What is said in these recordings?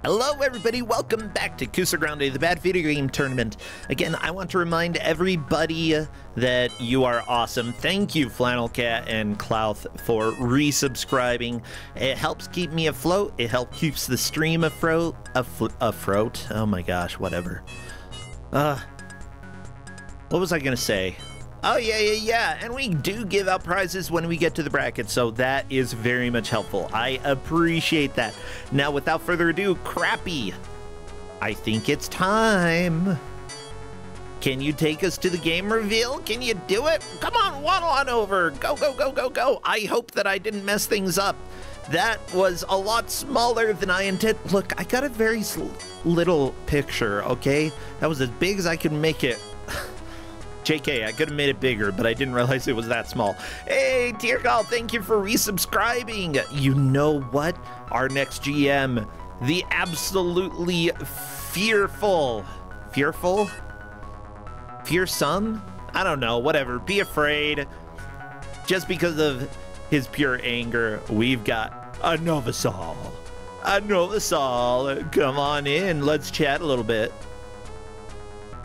Hello everybody, welcome back to Kusogrand8, the Bad Video Game Tournament. Again, I want to remind everybody that you are awesome. Thank you, Flannelcat and Clouth, for resubscribing. It helps keep me afloat. It helps keeps the stream afloat. Oh my gosh, whatever. What was I gonna say? Oh, yeah, and we do give out prizes when we get to the bracket, so that is very much helpful. I appreciate that. Now, without further ado, Crappy, I think it's time. Can you take us to the game reveal? Can you do it? Come on, waddle on over. Go, go, go, go, go. I hope that I didn't mess things up. That was a lot smaller than I intended. Look, I got a very little picture, okay? That was as big as I could make it. JK, I could have made it bigger, but I didn't realize it was that small. Hey, Tiergal, thank you for resubscribing. You know what? Our next GM, the absolutely fearsome? I don't know, whatever. Be afraid. Just because of his pure anger, we've got a Novasol. A Novasol. Come on in. Let's chat a little bit.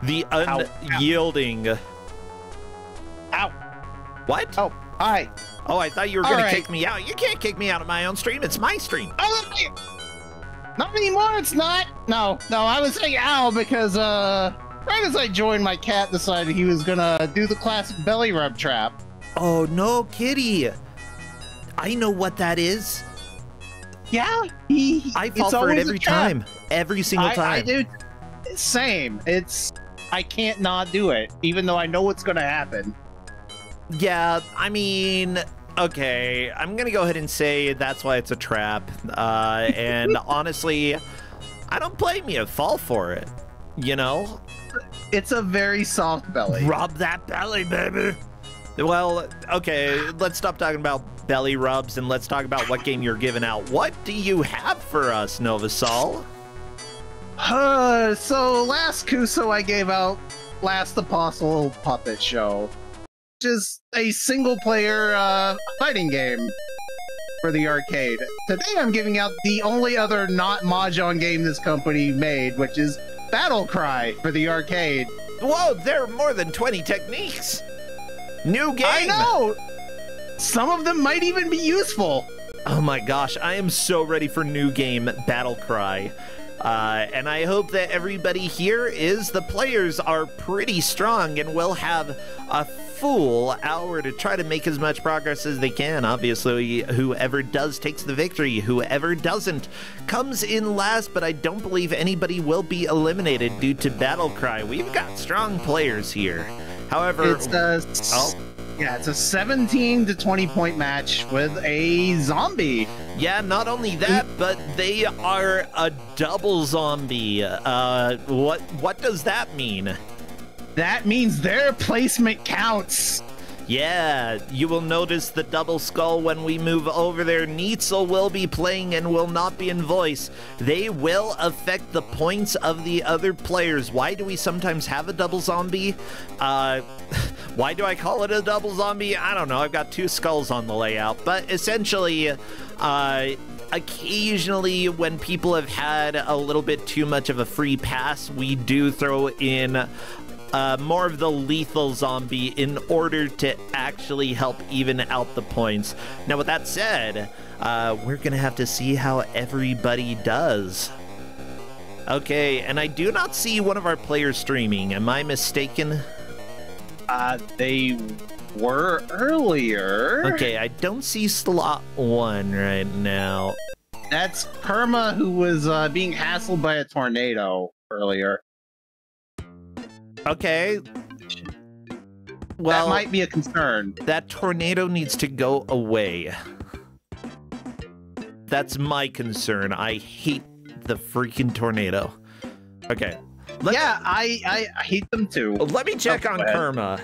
The unyielding. Ow. What? Oh, hi. Oh, I thought you were going to kick me out. You can't kick me out of my own stream. It's my stream. Oh, not anymore. It's not. No, I was saying ow because right as I joined, my cat decided he was going to do the classic belly rub trap. Oh, no, kitty. I know what that is. Yeah, I fall for it every time. Every single time. I do. Same. I can't not do it, even though I know what's going to happen. Yeah, I mean, okay, I'm going to go ahead and say that's why it's a trap. And honestly, I don't blame you. Fall for it, you know? It's a very soft belly. Rub that belly, baby. Well, okay, let's stop talking about belly rubs and let's talk about what game you're giving out. What do you have for us, Novasol? So last Kuso I gave out Last Apostle Puppet Show, which is a single-player fighting game for the arcade. Today I'm giving out the only other not Mahjong game this company made, which is Battlecry for the arcade. Whoa, there are more than 20 techniques! New game! I know! Some of them might even be useful! Oh my gosh, I am so ready for new game Battlecry. And I hope that everybody here the players are pretty strong and will have a full hour to try to make as much progress as they can. Obviously, whoever does takes the victory. Whoever doesn't comes in last, but I don't believe anybody will be eliminated due to Battlecry. We've got strong players here. However, it's a 17 to 20 point match with a zombie. Yeah, not only that, but they are a double zombie. What does that mean? That means their placement counts. Yeah, you will notice the double skull when we move over there. Neitzel will be playing and will not be in voice. They will affect the points of the other players. Why do we sometimes have a double zombie? Why do I call it a double zombie? I don't know. I've got two skulls on the layout. But essentially, occasionally when people have had a little bit too much of a free pass, we do throw in more of the lethal zombie in order to actually help even out the points. Now, with that said, we're gonna have to see how everybody does. Okay, and I do not see one of our players streaming. Am I mistaken? They were earlier. Okay, I don't see slot 1 right now. That's Perma, who was being hassled by a tornado earlier. Okay. Well, that might be a concern. That tornado needs to go away. That's my concern. I hate the freaking tornado. Okay. Yeah, I hate them too. Let me check on Kerma.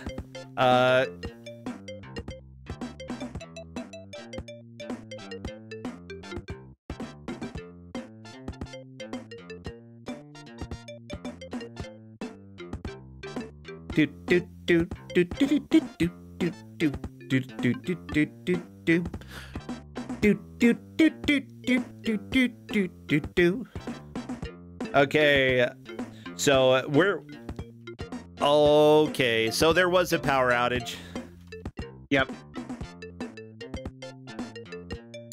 Okay, so we're... Okay, so there was a power outage. Yep.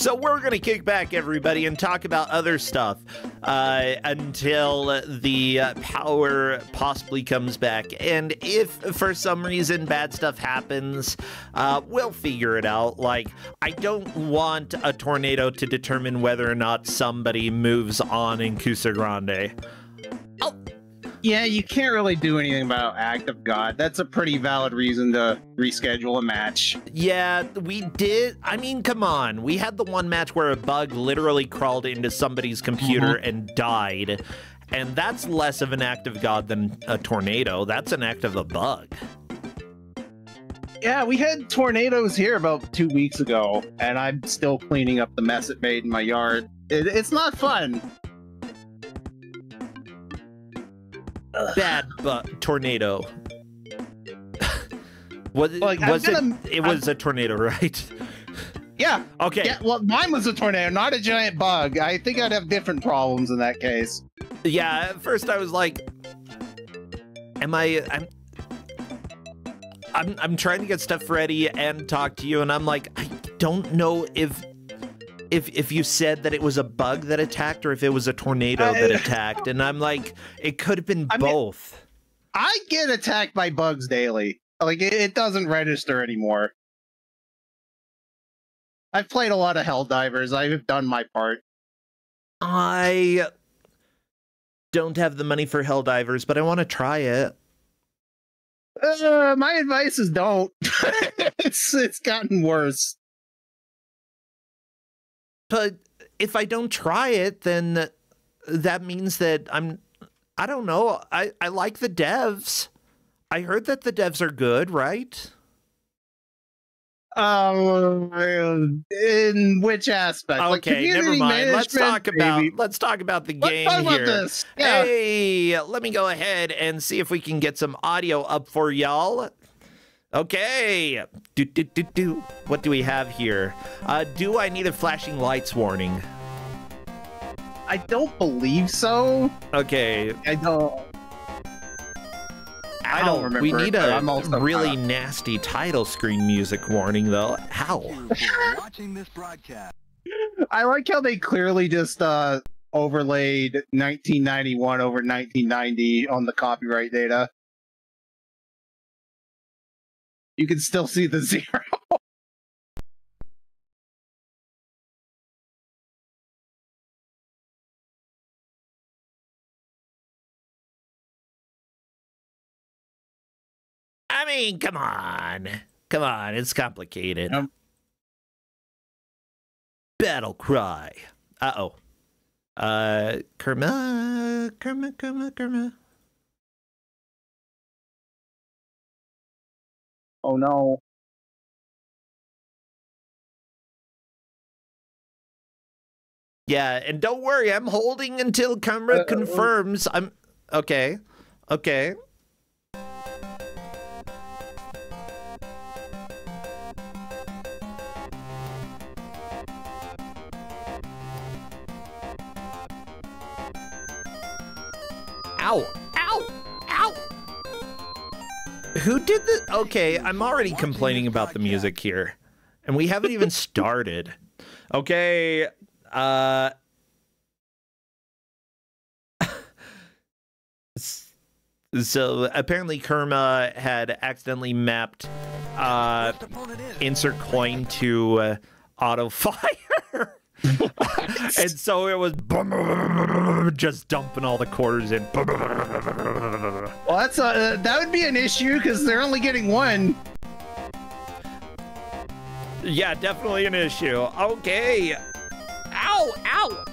So we're going to kick back, everybody, and talk about other stuff until the power possibly comes back. And if for some reason bad stuff happens, we'll figure it out. Like, I don't want a tornado to determine whether or not somebody moves on in Kusogrand8. Yeah, you can't really do anything about Act of God. That's a pretty valid reason to reschedule a match. Yeah, we did. I mean, come on. We had the one match where a bug literally crawled into somebody's computer and died. And that's less of an act of God than a tornado. That's an act of a bug. Yeah, we had tornadoes here about 2 weeks ago, and I'm still cleaning up the mess it made in my yard. It's not fun. Bad tornado. It was a tornado, right? Yeah. Okay. Yeah, well, mine was a tornado, not a giant bug. I think I'd have different problems in that case. Yeah, at first I was like, I'm trying to get stuff ready and talk to you, and I'm like, I don't know if you said that it was a bug that attacked or if it was a tornado that attacked, and I'm like, it could have been both. I get attacked by bugs daily. Like, it doesn't register anymore. I've played a lot of Helldivers. I've done my part. I don't have the money for Helldivers, but I want to try it. My advice is don't. It's gotten worse. But if I don't try it, then that means that I don't know. I like the devs. I heard that the devs are good, right? In which aspect? Okay, never mind. Let's talk about the game here. This. Yeah. Hey, let me go ahead and see if we can get some audio up for y'all. Okay. What do we have here? Do I need a flashing lights warning? I don't believe so. Okay. I don't remember. We need a really nasty title screen music warning, though. How? Watching this broadcast. I like how they clearly just overlaid 1991 over 1990 on the copyright data. You can still see the 0. I mean, come on. Come on, it's complicated. Battlecry. Uh-oh. Kerma. Oh no. Yeah, and don't worry, I'm holding until Kerma confirms. I'm okay. Okay. Ow! Ow! Ow! Who did the... Okay, I'm already complaining about the music here. And we haven't even started. Okay, so apparently Kerma had accidentally mapped insert coin to auto fire. And so it was just dumping all the quarters in. Well, that's that would be an issue because they're only getting one. Yeah, definitely an issue. Okay. Ow! Ow!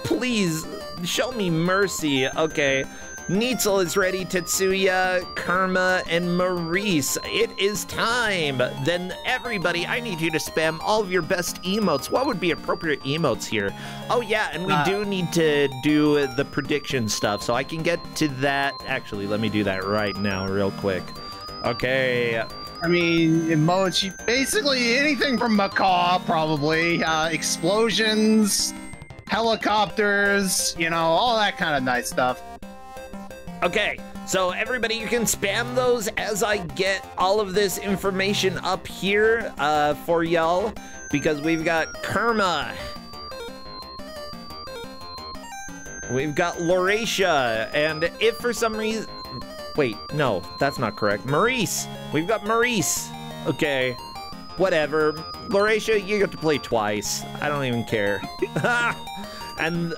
Please, show me mercy. Okay. Neitzel is ready, Tetsuya, Kerma, and Maurice. It is time. Then everybody, I need you to spam all of your best emotes. What would be appropriate emotes here? Oh yeah, and we do need to do the prediction stuff, so I can get to that. Actually, let me do that right now, real quick. Okay. I mean, emoji, basically anything from Macaw, probably. Explosions. helicopters, you know, all that kind of nice stuff. Okay, so everybody, you can spam those as I get all of this information up here for y'all, because we've got Kerma. We've got Lauratia, and if for some reason... Wait, no, that's not correct. Maurice! We've got Maurice! Okay, whatever. Lauratia, you get to play twice. I don't even care. And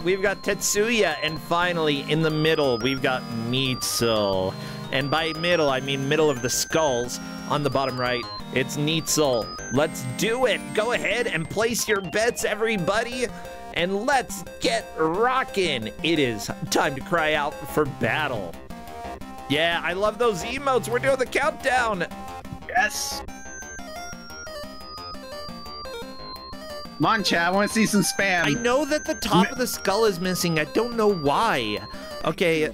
we've got Tetsuya, and finally, in the middle, we've got Neitzel. And by middle, I mean middle of the skulls. On the bottom right, it's Neitzel. Let's do it! Go ahead and place your bets, everybody! And let's get rockin'! It is time to cry out for battle. Yeah, I love those emotes. We're doing the countdown. Yes. Come on, chat. I want to see some spam. I know that the top of the skull is missing. I don't know why. Okay,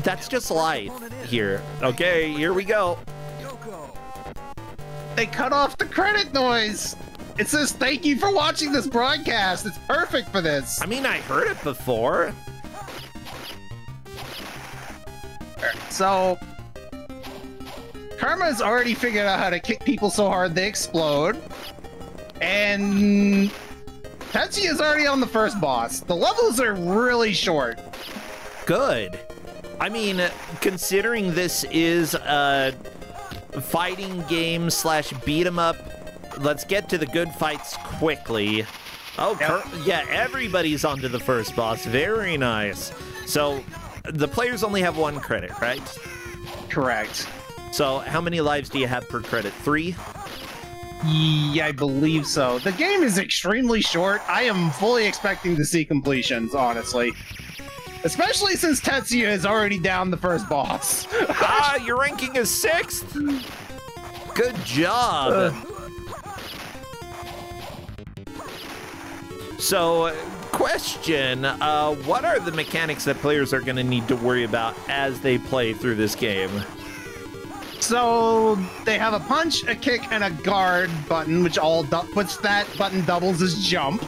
that's just life here. Okay, here we go. They cut off the credit noise. It says, thank you for watching this broadcast. It's perfect for this. I mean, I heard it before. So, Karma's already figured out how to kick people so hard they explode. And Tetsuya's already on the first boss. The levels are really short. Good. I mean, considering this is a fighting game / beat 'em up, let's get to the good fights quickly. Oh, yep. Yeah, everybody's onto the first boss. Very nice. So, the players only have 1 credit, right? Correct. So, how many lives do you have per credit? 3? Yeah, I believe so. The game is extremely short. I am fully expecting to see completions, honestly. Especially since Tetsuya is already down the first boss. Your ranking is 6th? Good job. So, question, what are the mechanics that players are going to need to worry about as they play through this game? So, they have a punch, a kick, and a guard button, which that button doubles as jump.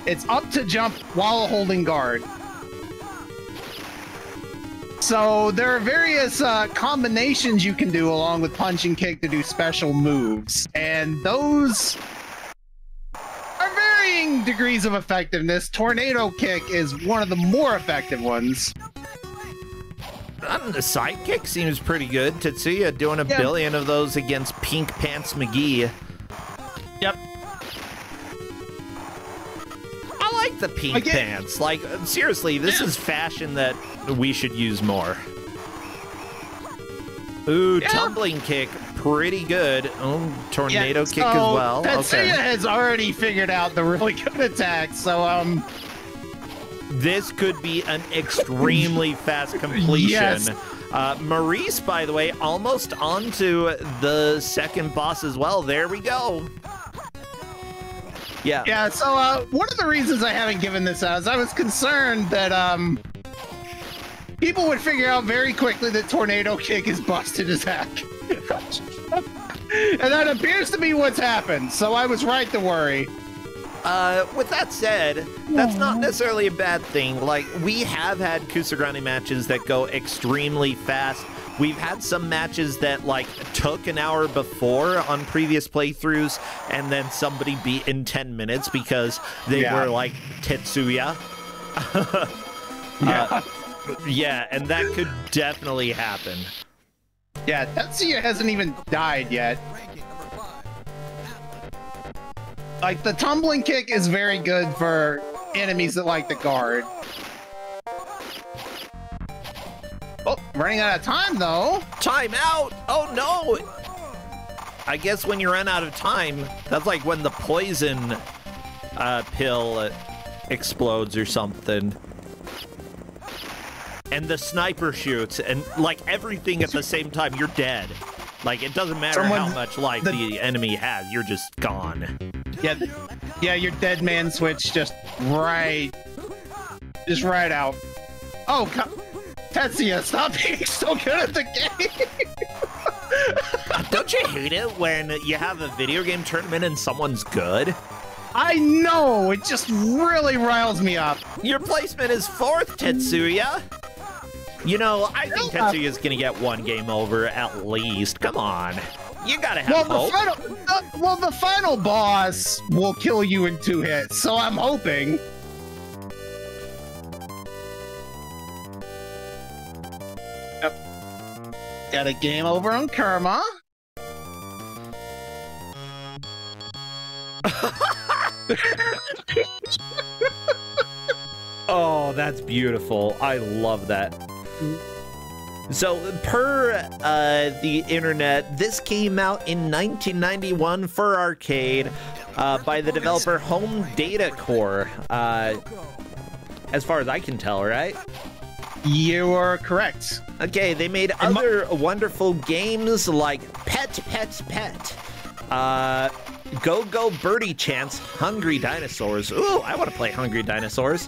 It's up to jump while holding guard. So, there are various combinations you can do along with punch and kick to do special moves, and those are varying degrees of effectiveness. Tornado kick is one of the more effective ones. The sidekick seems pretty good. Tetsuya doing a billion of those against Pink Pants McGee. Yep. I like the pink pants. Like, seriously, this is fashion that we should use more. Ooh, tumbling kick. Pretty good. Oh, tornado kick as well. Tetsuya has already figured out the really good attacks, so, this could be an extremely fast completion. Yes. Maurice, by the way, almost onto the second boss as well. There we go. Yeah. Yeah, so one of the reasons I haven't given this out is I was concerned that people would figure out very quickly that Tornado Kick is busted attack. And that appears to be what's happened, so I was right to worry. With that said, that's not necessarily a bad thing. Like, we have had Kusogrand8 matches that go extremely fast. We've had some matches that, like, took an hour before on previous playthroughs, and then somebody beat in 10 minutes because they were, like, Tetsuya. Yeah, and that could definitely happen. Yeah, Tetsuya hasn't even died yet. Like, the tumbling kick is very good for enemies that like the guard. Oh, running out of time, though. Time out! Oh, no! I guess when you run out of time, that's like when the poison pill explodes or something. And the sniper shoots, and, like, everything at the same time, you're dead. Like, it doesn't matter how much life the enemy has, you're just gone. Yeah, your dead man switch just right out. Oh, Tetsuya, stop being so good at the game! Don't you hate it when you have a video game tournament and someone's good? I know! It just really riles me up. Your placement is 4th, Tetsuya. You know, I think Yeah. Tetsuya's gonna get 1 game over at least. Come on. You gotta have hope. The final boss will kill you in 2 hits, so I'm hoping. Yep. Got a game over on Karma. Oh, that's beautiful. I love that. So, per the internet, this came out in 1991 for arcade by the developer Home Data Core, as far as I can tell, right? You are correct. Okay, they made other wonderful games like Pet, Go Go Birdie Chance, Hungry Dinosaurs. Ooh, I want to play Hungry Dinosaurs.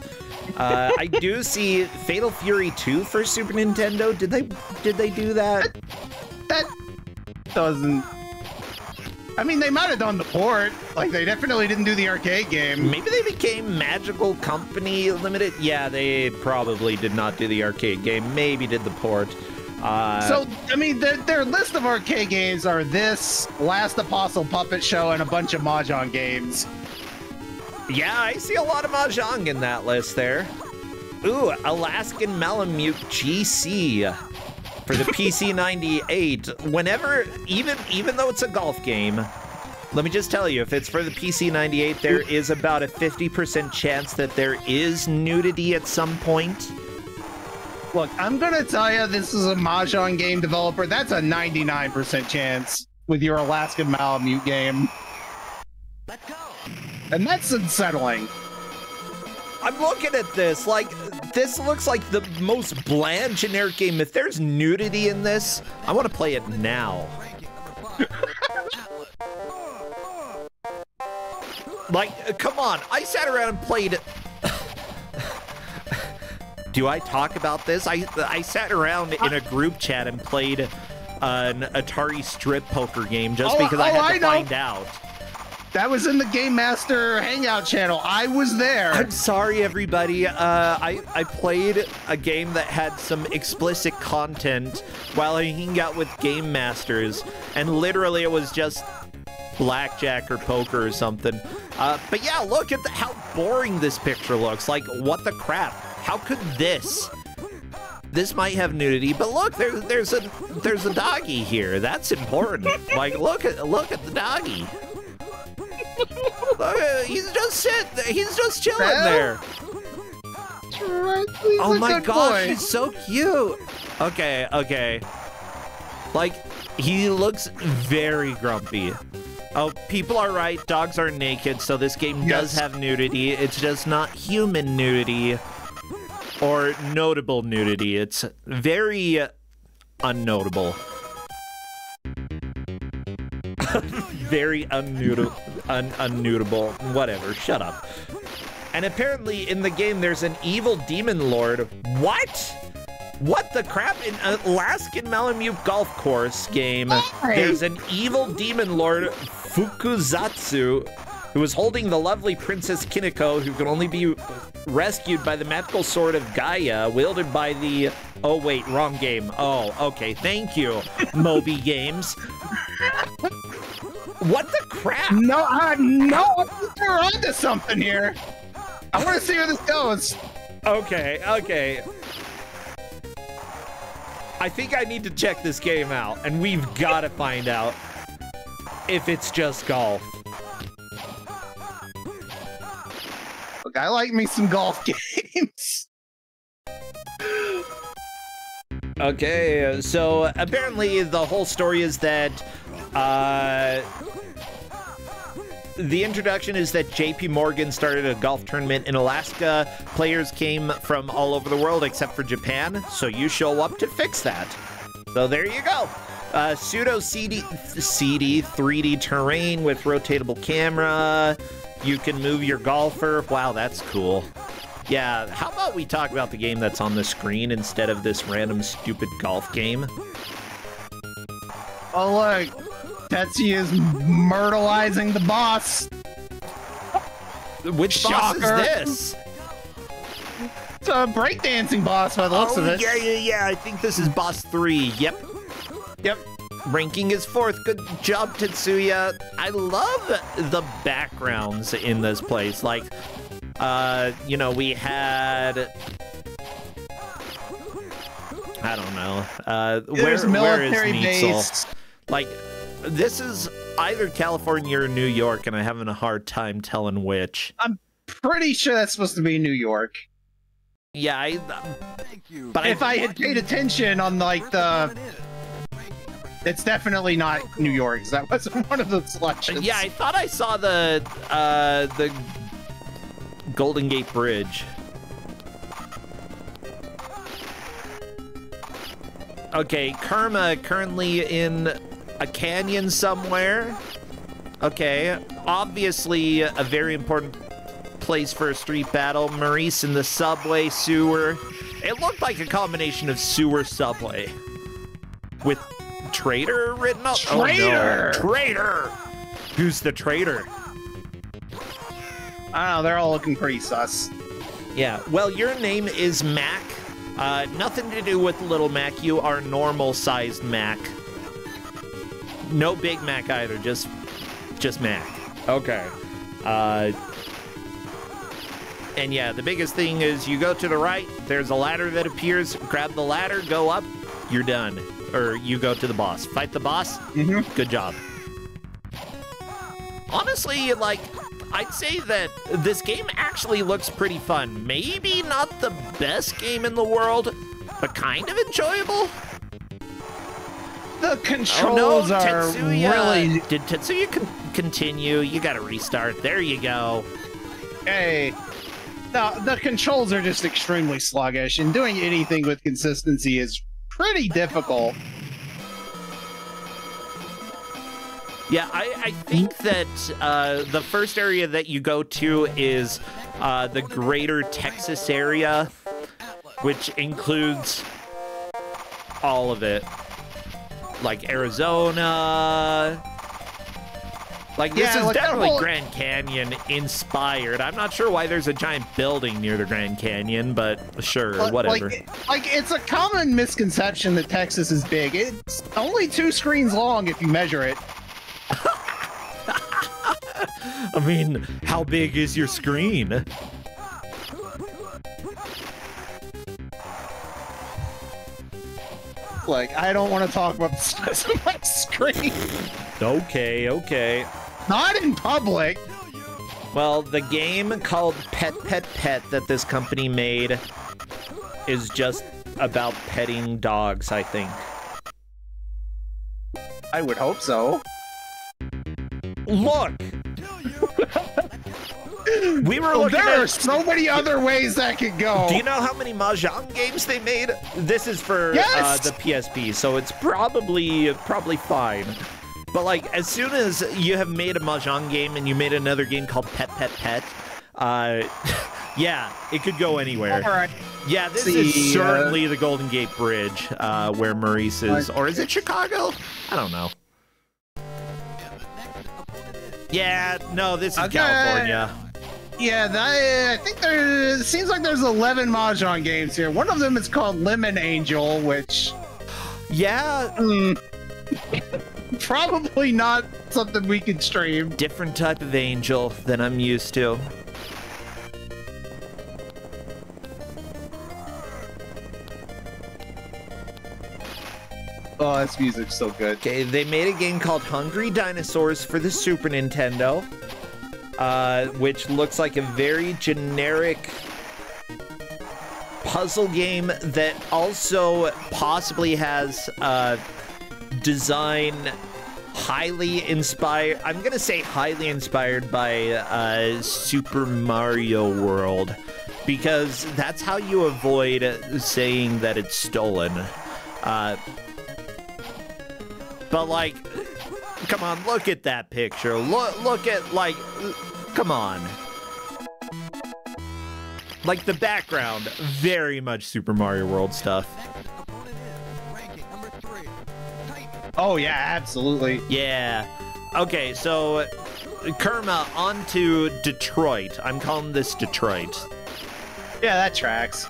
I do see Fatal Fury 2 for Super Nintendo. Did they do that? That doesn't... I mean, they might have done the port. Like, they definitely didn't do the arcade game. Maybe they became Magical Company Limited. Yeah, they probably did not do the arcade game. Maybe did the port. So, I mean, their list of arcade games are this, Last Apostle Puppet Show, and a bunch of Mahjong games. Yeah, I see a lot of Mahjong in that list there. Ooh, Alaskan Malamute GC for the PC 98. Whenever, even though it's a golf game, let me just tell you, if it's for the PC 98, there is about a 50% chance that there is nudity at some point. Look, I'm gonna tell you, this is a Mahjong game developer. That's a 99% chance with your Alaskan Malamute game. Let's go. And that's unsettling. I'm looking at this, like, this looks like the most bland generic game. If there's nudity in this, I want to play it now. Like, come on, I sat around and played... Do I talk about this? I sat around in a group chat and played an Atari strip poker game just because I had to find out. That was in the Game Master Hangout channel. I was there. I'm sorry, everybody. I played a game that had some explicit content while I hung out with Game Masters, and literally it was just blackjack or poker or something. But yeah, look at how boring this picture looks. Like, what the crap? How could this? This might have nudity, but look, there's a doggy here. That's important. Like, look at the doggy. He's just chilling there. Oh my gosh, he's so cute. Okay. Like, he looks very grumpy. Oh, people are right. Dogs are naked, so this game does have nudity. It's just not human nudity or notable nudity. It's very unnotable. Very unnudable. Whatever, shut up. And apparently in the game there's an evil demon lord. What? What the crap? In Alaskan Malamute Golf Course game, there's an evil demon lord, Fukuzatsu, who is holding the lovely Princess Kineko, who can only be rescued by the magical sword of Gaia, wielded by the... Oh, wait, wrong game. Oh, okay, thank you, Moby Games. What the crap? No, I think you're onto something here. I want to see where this goes. Okay. I think I need to check this game out, and we've got to find out if it's just golf. Look, I like me some golf games. Okay, so apparently the whole story is that the introduction is that JP Morgan started a golf tournament in Alaska. Players came from all over the world except for Japan, so you show up to fix that. So there you go. Pseudo CD 3D terrain with rotatable camera. You can move your golfer. Wow, that's cool. Yeah, how about we talk about the game that's on the screen instead of this random stupid golf game? Oh, look. Tetsuya is myrtleizing the boss. Which boss is this? It's a breakdancing boss by the looks of it. Yeah. I think this is boss 3. Yep. Ranking is 4th. Good job, Tetsuya. I love the backgrounds in this place. Like, you know, we had... I don't know. There's military base. Like, this is either California or New York, and I'm having a hard time telling which. I'm pretty sure that's supposed to be New York. Yeah, but if I had paid attention on, like, the... It's definitely not New York. That wasn't one of the selections. Yeah, I thought I saw the Golden Gate Bridge. Okay, Karma currently in a canyon somewhere. Okay, obviously a very important place for a street battle. Maurice in the subway sewer. It looked like a combination of sewer subway with traitor written up. Traitor! Oh, no. Traitor! Who's the traitor? I don't know, they're all looking pretty sus. Yeah, well, your name is Mac. Nothing to do with Little Mac. You are normal-sized Mac. No Big Mac either, just Mac. Okay. And yeah, the biggest thing is you go to the right, there's a ladder that appears, grab the ladder, go up, you're done. Or you go to the boss. Fight the boss? Mm-hmm. Good job. Honestly, like, I'd say that this game actually looks pretty fun. Maybe not the best game in the world, but kind of enjoyable. The controls are really... Did Tetsuya continue? You gotta restart. There you go. Hey. No, the controls are just extremely sluggish, and doing anything with consistency is pretty difficult. Yeah, I think that the first area that you go to is the greater Texas area, which includes all of it. Like Arizona. Like, this is definitely Grand Canyon inspired. I'm not sure why there's a giant building near the Grand Canyon, but sure, whatever. Like, it's a common misconception that Texas is big. It's only 2 screens long if you measure it. I mean, how big is your screen? Like, I don't want to talk about the size of my screen. Okay. Not in public. Well, the game called Pet that this company made is just about petting dogs, I think. I would hope so. Look! We were looking There are so many other ways that could go. Do you know how many Mahjong games they made? This is for the PSP, so it's probably fine. But like, as soon as you have made a Mahjong game and you made another game called Pet, yeah, it could go anywhere. All right. Yeah, this is certainly the Golden Gate Bridge, where Maurice is, or is it Chicago? I don't know. Yeah, no, this is California. Yeah, I think it seems like there's 11 Mahjong games here. One of them is called Lemon Angel, which... Yeah. Probably not something we could stream. Different type of angel than I'm used to. Oh, this music's so good. Okay, they made a game called Hungry Dinosaurs for the Super Nintendo, which looks like a very generic puzzle game that also possibly has design highly inspired. I'm gonna say highly inspired by Super Mario World, because that's how you avoid saying that it's stolen. But like, come on, look at that picture. Look at, like, come on. Like, the background, very much Super Mario World stuff. Oh yeah, absolutely. Yeah. Okay, so Kerma onto Detroit. I'm calling this Detroit. Yeah, that tracks.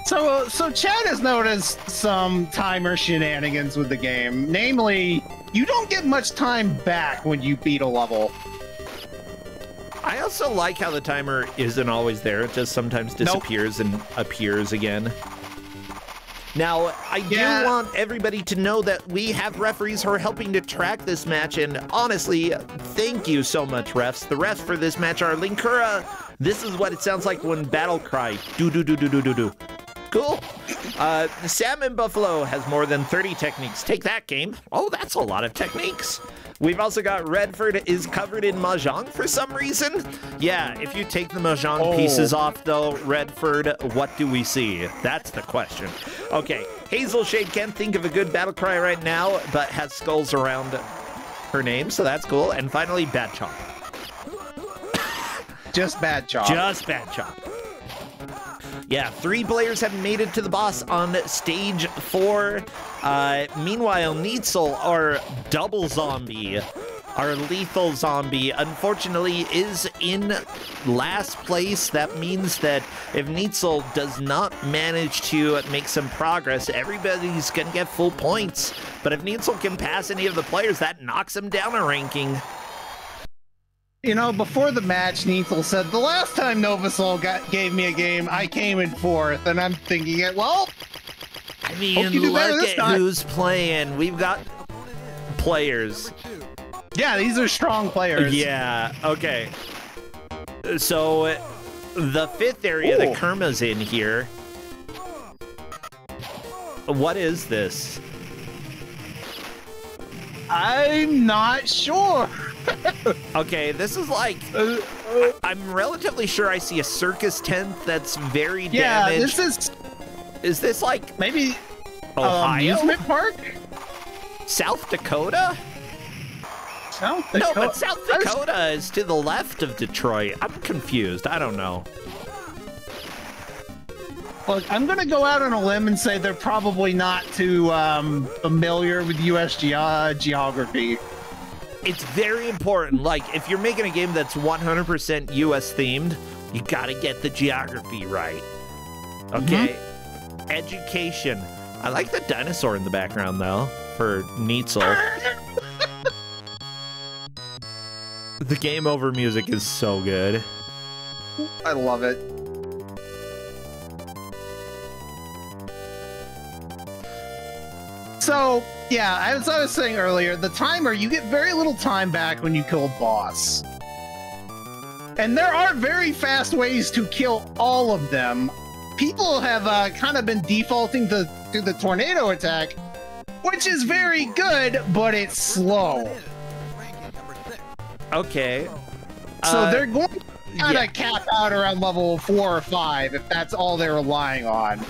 So Chad has noticed some timer shenanigans with the game. Namely, you don't get much time back when you beat a level. I also like how the timer isn't always there. It just sometimes disappears and appears again. Now, I do want everybody to know that we have referees who are helping to track this match, and honestly, thank you so much, refs. The refs for this match are Linkura. This is what it sounds like when Battlecry. Do. Cool. Salmon Buffalo has more than 30 techniques. Take that, game. Oh, that's a lot of techniques. We've also got Redford is covered in Mahjong for some reason. Yeah, if you take the Mahjong pieces off, though, Redford, what do we see? That's the question. Okay, Hazel Shade can't think of a good battle cry right now, but has skulls around her name, so that's cool. And finally, Bad Chop. Just Bad Chop. Just Bad Chop. Yeah, 3 players have made it to the boss on stage 4. Meanwhile, Neitzel, our double zombie, our lethal zombie, unfortunately is in last place. That means that if Neitzel does not manage to make some progress, everybody's going to get full points. But if Neitzel can pass any of the players, that knocks him down a ranking. You know, before the match, Neithel said, the last time Novasol gave me a game, I came in 4th, and I'm thinking, well, I mean, look at who's playing. We've got players. Yeah, these are strong players. Yeah, okay. So, the 5th area that Kerma's in here. What is this? I'm not sure. Okay, this is like, I'm relatively sure I see a circus tent that's very damaged. Yeah, this is this like maybe Ohio? Amusement park? South Dakota? South Dakota? No, but South Dakota is to the left of Detroit. I'm confused. I don't know. Look, I'm going to go out on a limb and say they're probably not too familiar with U.S. geography. It's very important. Like, if you're making a game that's 100% U.S. themed, you got to get the geography right. Okay? Education. I like the dinosaur in the background, though, for Neitzel. The game over music is so good. I love it. So, yeah, as I was saying earlier, the timer, you get very little time back when you kill a boss. And there are very fast ways to kill all of them. People have kind of been defaulting to the tornado attack, which is very good, but it's slow. Okay. So they're going to kind of cap out around level 4 or 5 if that's all they're relying on.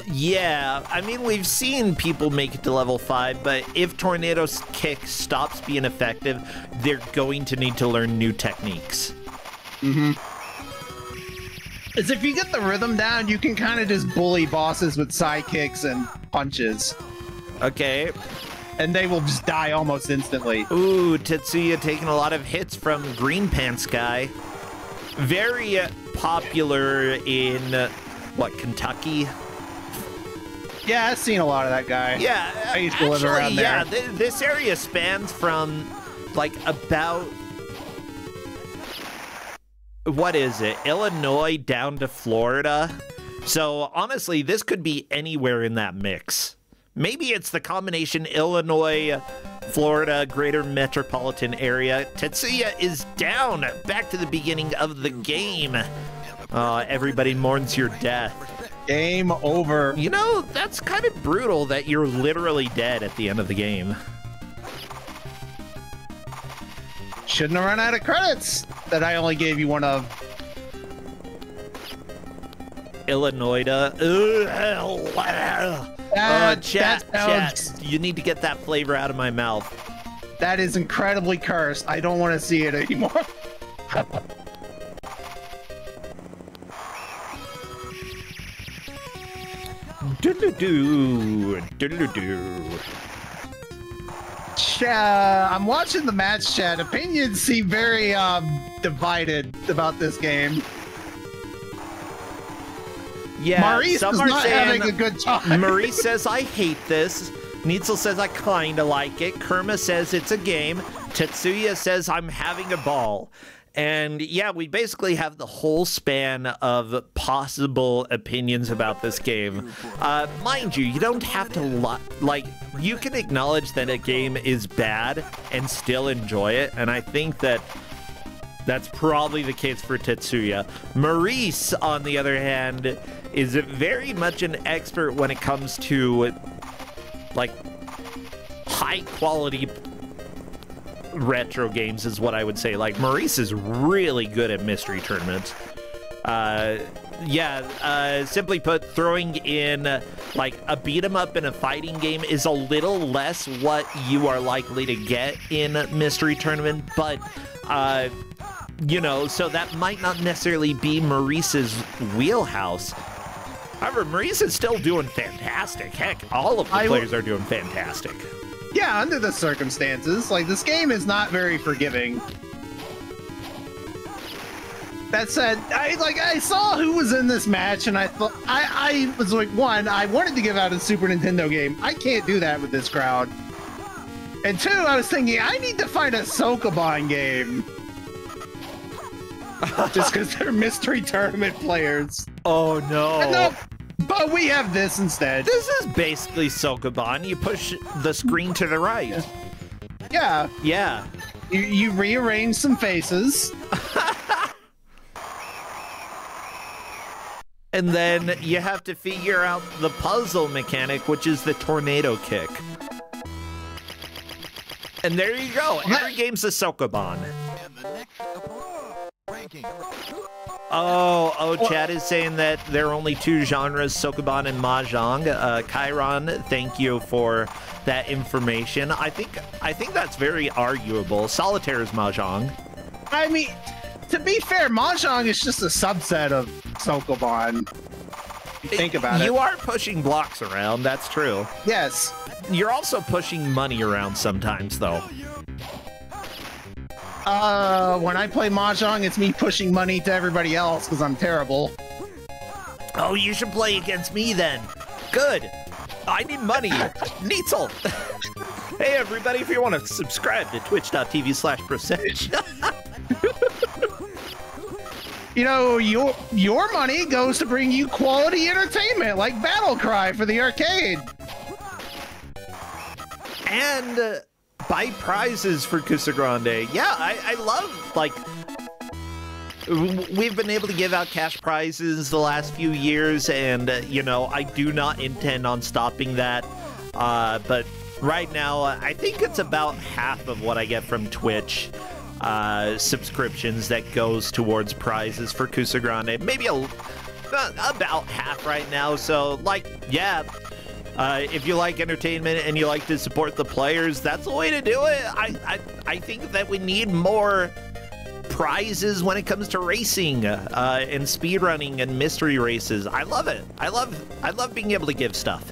Yeah, I mean, we've seen people make it to level 5, but if Tornado's kick stops being effective, they're going to need to learn new techniques. As if you get the rhythm down, you can kind of just bully bosses with sidekicks and punches. Okay. And they will just die almost instantly. Ooh, Tetsuya taking a lot of hits from Green Pants Guy. Very popular in, what, Kentucky? Yeah, I've seen a lot of that guy. Yeah, I used to live around there. Yeah, this area spans from, like, about, what is it, Illinois down to Florida. So, honestly, this could be anywhere in that mix. Maybe it's the combination Illinois, Florida, greater metropolitan area. Tetsuya is down, back to the beginning of the game. Everybody mourns your death. Game over. You know, that's kind of brutal that you're literally dead at the end of the game. Shouldn't have run out of credits that I only gave you one of. Illinois. Chat, you need to get that flavor out of my mouth. That is incredibly cursed. I don't want to see it anymore. I'm watching the match chat. Opinions seem very divided about this game. Yeah, Maurice some is are not saying, having a good time. Maurice says, I hate this. Neitzel says, I kinda like it. Kerma says, it's a game. Tetsuya says, I'm having a ball. And yeah, we basically have the whole span of possible opinions about this game. Mind you, you don't have to, like, you can acknowledge that a game is bad and still enjoy it. And I think that that's probably the case for Tetsuya. Maurice, on the other hand, is very much an expert when it comes to, like, high-quality retro games is what I would say. Like, Maurice is really good at Mystery Tournament. Simply put, throwing in, like, a beat-em-up in a fighting game is a little less what you are likely to get in Mystery Tournament, but, you know, so that might not necessarily be Maurice's wheelhouse. However, Maurice is still doing fantastic. Heck, all of the players are doing fantastic. Yeah, under the circumstances. Like, this game is not very forgiving. That said, I saw who was in this match, and I thought I was like, one, I wanted to give out a Super Nintendo game. I can't do that with this crowd. And two, I was thinking I need to find a Sokoban game. Just because they're Mystery Tournament players. Oh no. No, but we have this instead. This is basically Sokoban. You push the screen to the right. Yeah. Yeah. You rearrange some faces. And then you have to figure out the puzzle mechanic, which is the tornado kick. And there you go. Every game's a Sokoban. Oh, Chad is saying that there are only two genres, Sokoban and Mahjong. Chiron, thank you for that information. I think that's very arguable. Solitaire is Mahjong. I mean, to be fair, Mahjong is just a subset of Sokoban. If you think about it. You are pushing blocks around, that's true. Yes. You're also pushing money around sometimes, though. When I play Mahjong, it's me pushing money to everybody else because I'm terrible. Oh, you should play against me then. Good. I need money. Neitzel. Hey, everybody, if you want to subscribe to twitch.tv/percentage. You know, your money goes to bring you quality entertainment like Battlecry for the arcade. And buy prizes for Kusogrand8. Yeah, I love, like, we've been able to give out cash prizes the last few years, and, you know, I do not intend on stopping that. But right now, I think it's about half of what I get from Twitch subscriptions that goes towards prizes for Kusogrand8. Maybe about half right now. So, like, yeah. If you like entertainment and you like to support the players, that's the way to do it. I think that we need more prizes when it comes to racing and speedrunning and mystery races. I love it. I love being able to give stuff.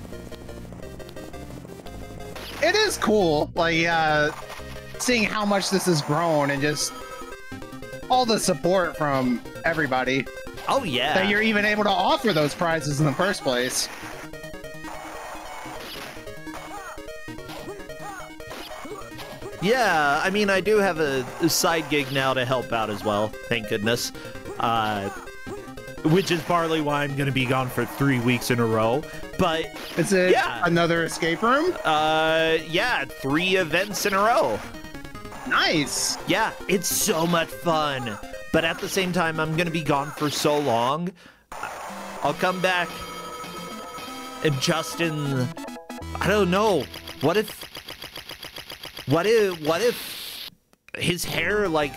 It is cool, like seeing how much this has grown and just all the support from everybody. Oh yeah. That you're even able to offer those prizes in the first place. Yeah, I mean, I do have a side gig now to help out as well, thank goodness. Which is partly why I'm going to be gone for 3 weeks in a row. But is it another escape room? Yeah, 3 events in a row. Nice. Yeah, it's so much fun. But at the same time, I'm going to be gone for so long. I'll come back. And Justin, I don't know. What if his hair, like,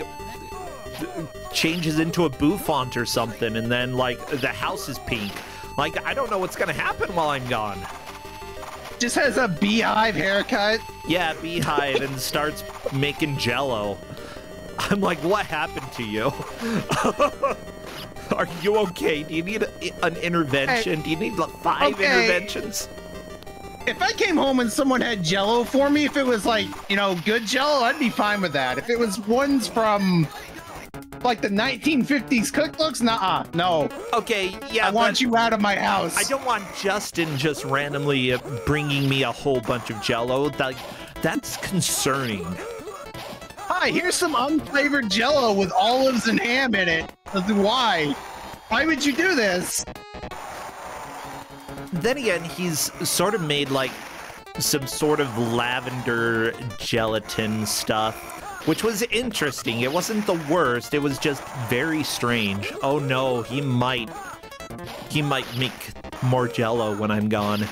changes into a bouffant or something, and then, like, the house is pink? Like, I don't know what's gonna happen while I'm gone. Just has a beehive haircut? Yeah, beehive, and starts making jello. I'm like, what happened to you? Are you okay? Do you need an intervention? Do you need, like, 5 interventions? if I came home and someone had Jello for me, if it was like, you know, good Jello, I'd be fine with that. If it was ones from like the 1950s cookbooks, nah, no. Okay, yeah. I want you out of my house. I don't want Justin just randomly bringing me a whole bunch of Jello. That's concerning. Hi, here's some unflavored Jello with olives and ham in it. Why? Why would you do this? Then again, he's sort of made like some sort of lavender gelatin stuff, which was interesting. It wasn't the worst. It was just very strange. Oh no, he might make more Jello when I'm gone.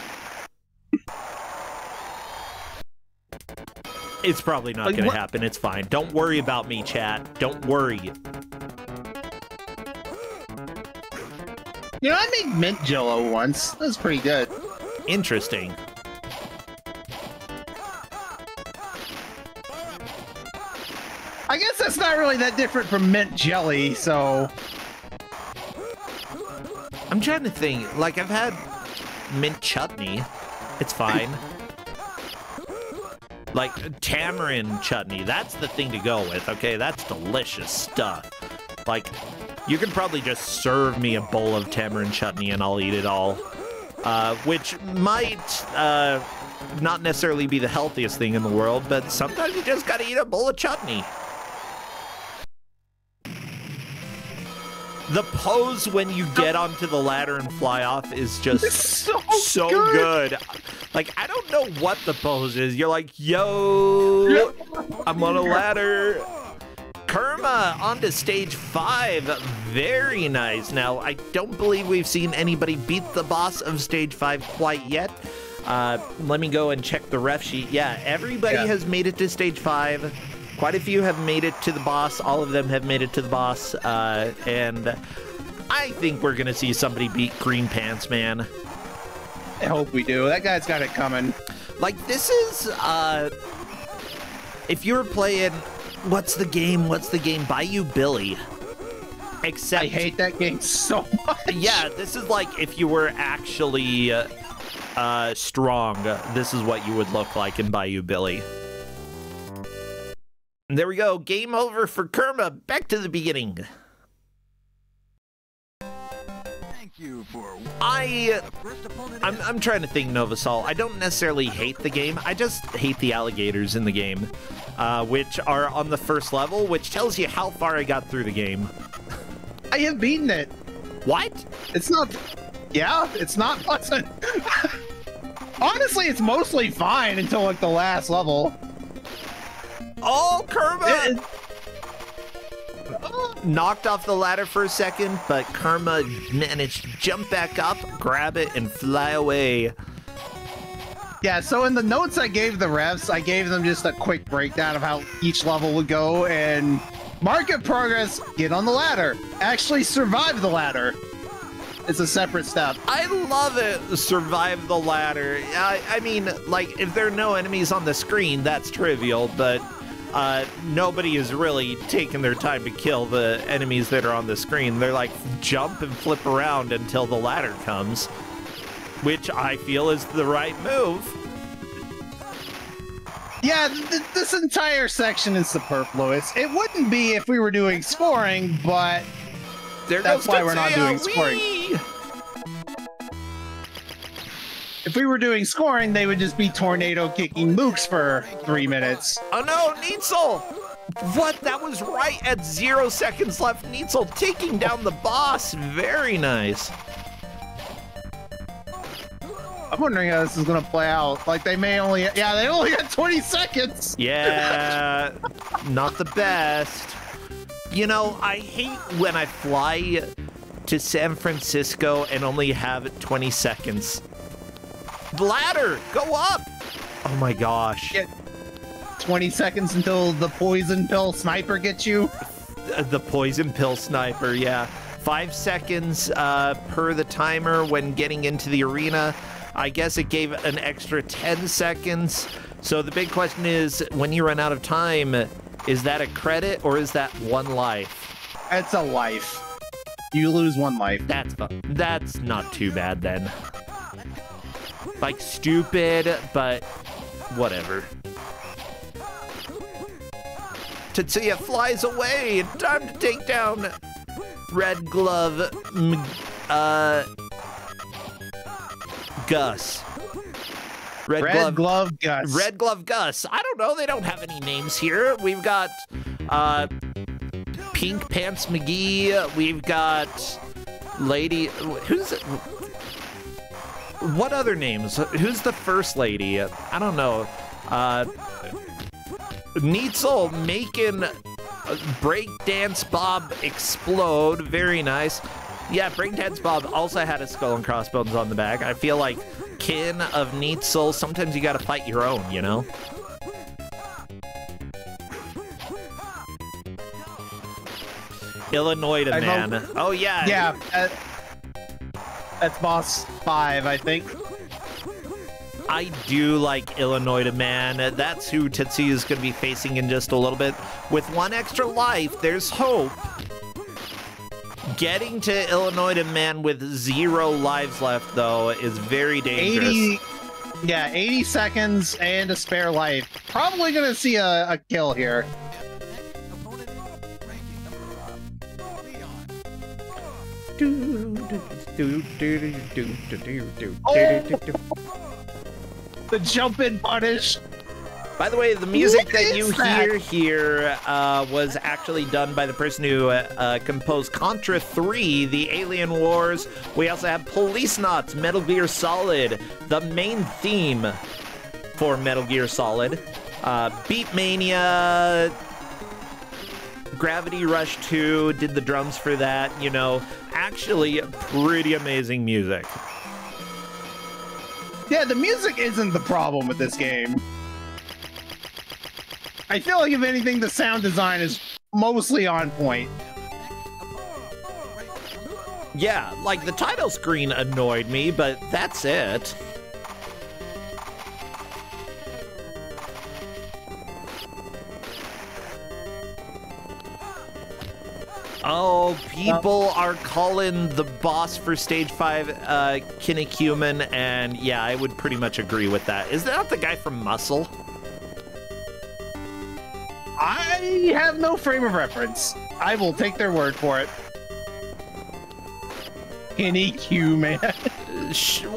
It's probably not gonna happen. It's fine. Don't worry about me, chat. Don't worry. You know, I made mint Jello once. That was pretty good. Interesting. I guess that's not really that different from mint jelly, so... I'm trying to think. Like, I've had mint chutney. It's fine. Like, tamarind chutney. That's the thing to go with, okay? That's delicious stuff. Like, you can probably just serve me a bowl of tamarind chutney and I'll eat it all. Which might not necessarily be the healthiest thing in the world, but sometimes you just gotta eat a bowl of chutney. The pose when you get onto the ladder and fly off is just so good. Like, I don't know what the pose is. You're like, yo, I'm on a ladder. Kerma onto stage 5. Very nice. Now, I don't believe we've seen anybody beat the boss of stage 5 quite yet. Let me go and check the ref sheet. Yeah, everybody has made it to stage 5. Quite a few have made it to the boss. All of them have made it to the boss. And I think we're going to see somebody beat Green Pants Man. I hope we do. That guy's got it coming. Like, this is, if you were playing, what's the game? Bayou Billy. Except... I hate that game so much. Yeah, this is like if you were actually strong. This is what you would look like in Bayou Billy. There we go. Game over for Kerma. Back to the beginning. Thank you for I'm trying to think, Novasol. I don't necessarily hate the game. I just hate the alligators in the game, which are on the first level, which tells you how far I got through the game. I have beaten it. What? It's not... Yeah, it's not pleasant. Honestly, it's mostly fine until, like, the last level. Oh, Kerma! Knocked off the ladder for a second, but Kerma managed to jump back up, grab it, and fly away. Yeah, so in the notes I gave the refs, I gave them just a quick breakdown of how each level would go, and market progress, get on the ladder. Actually survive the ladder. It's a separate step. I love it. Survive the ladder. I mean, like, if there are no enemies on the screen, that's trivial, but nobody is really taking their time to kill the enemies that are on the screen. They're like, jump and flip around until the ladder comes, which I feel is the right move. Yeah, this entire section is superfluous. It wouldn't be if we were doing scoring, but that's why we're not doing scoring. If we were doing scoring, they would just be tornado kicking mooks for 3 minutes. Oh no, Neitzel! What? That was right at 0 seconds left. Neitzel taking down the boss. Very nice. I'm wondering how this is gonna play out. Like, they may only... Yeah, they only got 20 seconds! Yeah, not the best. You know, I hate when I fly to San Francisco and only have 20 seconds. Ladder, go up! Oh my gosh. Get 20 seconds until the poison pill sniper gets you? The poison pill sniper, yeah. 5 seconds per the timer when getting into the arena. I guess it gave an extra 10 seconds. So the big question is, when you run out of time, is that a credit or is that 1 life? It's a life. You lose 1 life. That's fun. That's not too bad then. like stupid, but whatever. Tetsuya flies away. Time to take down Red Glove Gus. Red Glove Gus. Red Glove Gus. I don't know. They don't have any names here. We've got Pink Pants McGee. We've got Lady. Who's it? What other names? Who's the first lady? I don't know. Neitzel making Breakdance Bob explode. Very nice. Yeah, Breakdance Bob also had a skull and crossbones on the back. I feel like kin of Neitzel, sometimes you gotta fight your own, you know? Illinois man. Oh, yeah. Yeah. That's boss 5, I think. I do like Illinois man. That's who Tetsuya is going to be facing in just a little bit. With 1 extra life, there's hope. Getting to Illinois man with 0 lives left, though, is very dangerous. 80 seconds and a spare life. Probably going to see a kill here. The jump in punish. By the way, the music that you hear here was actually done by the person who composed Contra 3, The Alien Wars. We also have Police Knots, Metal Gear Solid, the main theme for Metal Gear Solid, Beat Mania, Gravity Rush 2, did the drums for that, you know. Actually, pretty amazing music. Yeah, the music isn't the problem with this game. I feel like, if anything, the sound design is mostly on point. Yeah, like the title screen annoyed me, but that's it. Oh, people are calling the boss for Stage 5 Kinnikuman, and yeah, I would pretty much agree with that. Is that the guy from Muscle? I have no frame of reference. I will take their word for it. Kinnikuman.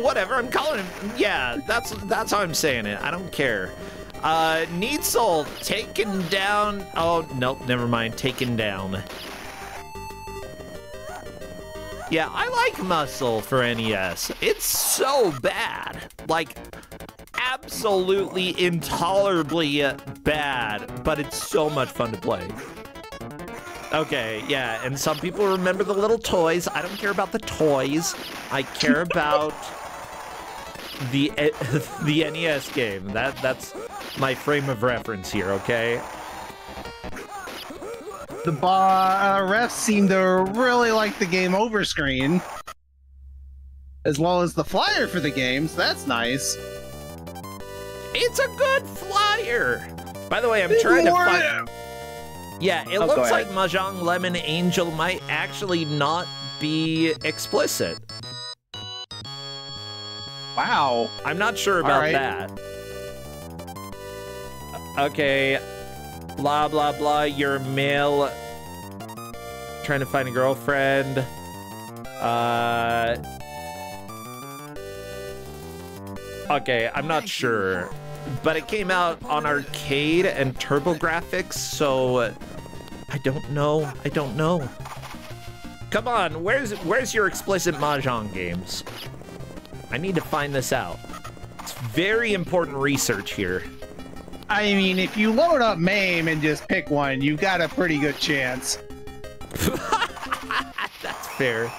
Whatever, I'm calling him. Yeah, that's how I'm saying it. I don't care. Neitzel taken down. Oh, nope, never mind. Taken down. Yeah, I like Muscle for NES. It's so bad. Like, absolutely intolerably bad, but it's so much fun to play. Okay, yeah, and some people remember the little toys. I don't care about the toys. I care about the NES game. That's my frame of reference here, okay? The refs seem to really like the game over screen, as well as the flyer for the game, so that's nice. It's a good flyer! By the way, I'm trying to find... Yeah, it looks like Mahjong Lemon Angel might actually not be explicit. Wow. I'm not sure about that. Okay. Blah, blah, blah. You're male. Trying to find a girlfriend. Okay, I'm not sure. But it came out on arcade and TurboGrafx, so I don't know. I don't know. Come on, where's your explicit Mahjong games? I need to find this out. It's very important research here. I mean, if you load up MAME and just pick one, you've got a pretty good chance. That's fair.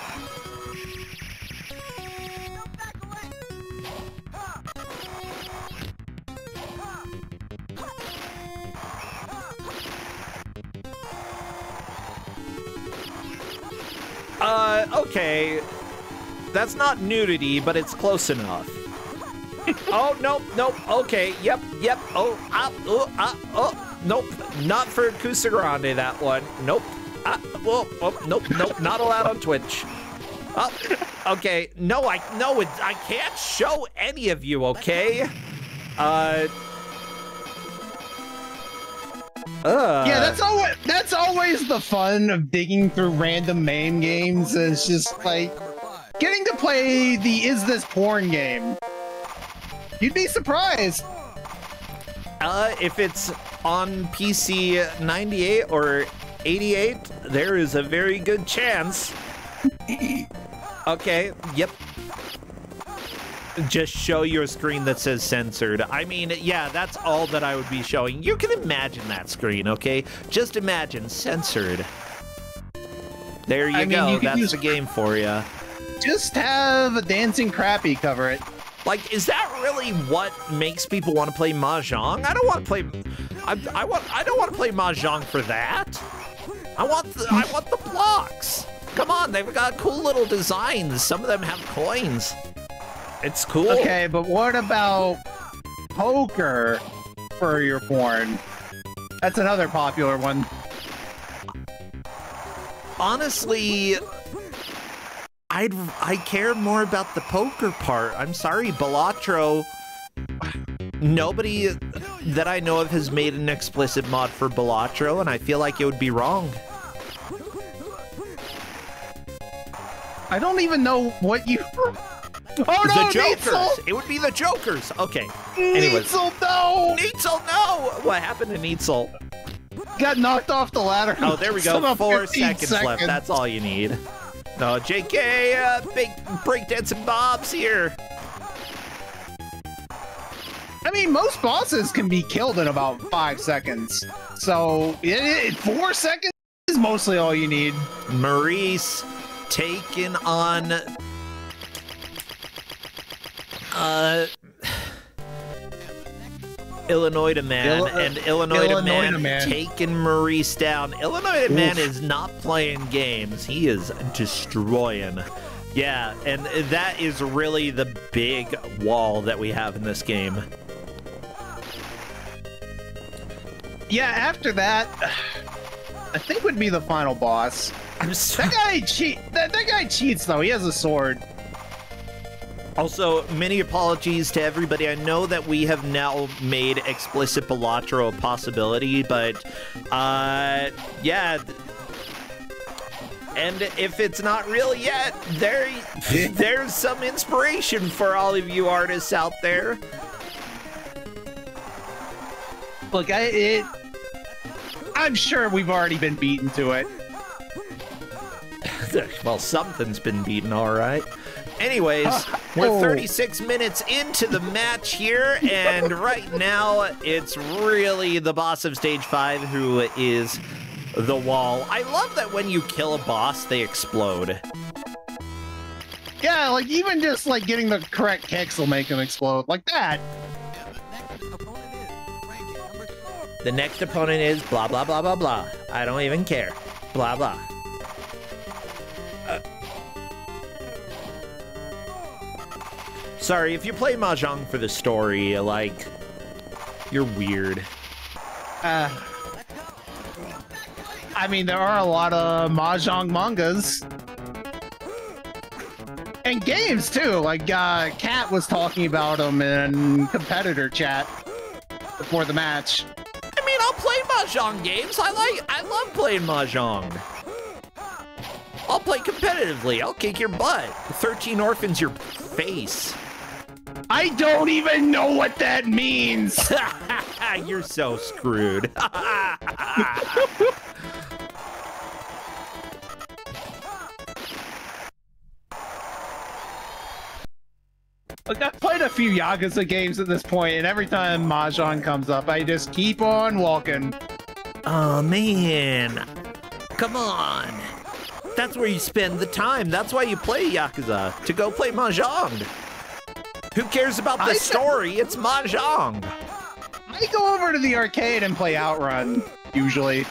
Okay. That's not nudity, but it's close enough. Oh, nope, nope, okay, yep, oh, nope, not for Kusogrand8, that one, nope, nope, not allowed on Twitch. Oh, okay. No, I can't show any of you, okay? Yeah, that's always the fun of digging through random MAME games. Is just like getting to play the Is This Porn game. You'd be surprised. If it's on PC 98 or 88, there is a very good chance. Okay, yep. Just show you a screen that says censored. I mean, yeah, that's all that I would be showing. You can imagine that screen, okay? Just imagine censored. There you go. That's the game for you. Just have a dancing crappie cover it. Like, is that really what makes people want to play Mahjong? I don't want to play. I don't want to play Mahjong for that. I want the blocks. Come on, they've got cool little designs. Some of them have coins. It's cool. Okay, but what about poker for your porn? That's another popular one. Honestly, I care more about the poker part. I'm sorry, Balatro. Nobody that I know of has made an explicit mod for Balatro, and I feel like it would be wrong. I don't even know what you... Oh no, the Jokers! Neitzel! It would be the Jokers! Okay. Anyways. Neitzel, no! Neitzel, no! What happened to Neitzel? Got knocked off the ladder. Oh, there we go. 4 seconds left. That's all you need. No, JK, big breakdancing Bob's here. I mean, most bosses can be killed in about 5 seconds. So, 4 seconds is mostly all you need. Maurice taking on... Illinois Man, and Illinois Man taking Maurice down. Illinois Man is not playing games. He is destroying. Yeah, and that is really the big wall that we have in this game. Yeah, after that, I think would be the final boss. That guy cheats though. He has a sword. Also, many apologies to everybody. I know that we have now made explicit Balatro a possibility, but, yeah. And if it's not real yet, there's some inspiration for all of you artists out there. Look, I'm sure we've already been beaten to it. Well, something's been beaten, all right. Anyways, we're 36 minutes into the match here, and right now it's really the boss of stage 5 who is the wall. I love that when you kill a boss, they explode. Yeah, like even just like getting the correct kicks will make them explode, like that. The next opponent is blah, blah, blah, blah, blah. I don't even care. Blah, blah. Sorry, if you play Mahjong for the story, like, you're weird. I mean, there are a lot of Mahjong mangas. And games, too. Like, Kat was talking about them in competitor chat before the match. I mean, I'll play Mahjong games. I love playing Mahjong. I'll play competitively. I'll kick your butt. 13 orphans your face. I don't even know what that means. You're so screwed. Look, I've played a few Yakuza games at this point, and every time Mahjong comes up, I just keep on walking. Oh, man. Come on. That's where you spend the time. That's why you play Yakuza, to go play Mahjong. Who cares about the story? It's Mahjong. I go over to the arcade and play Outrun, usually.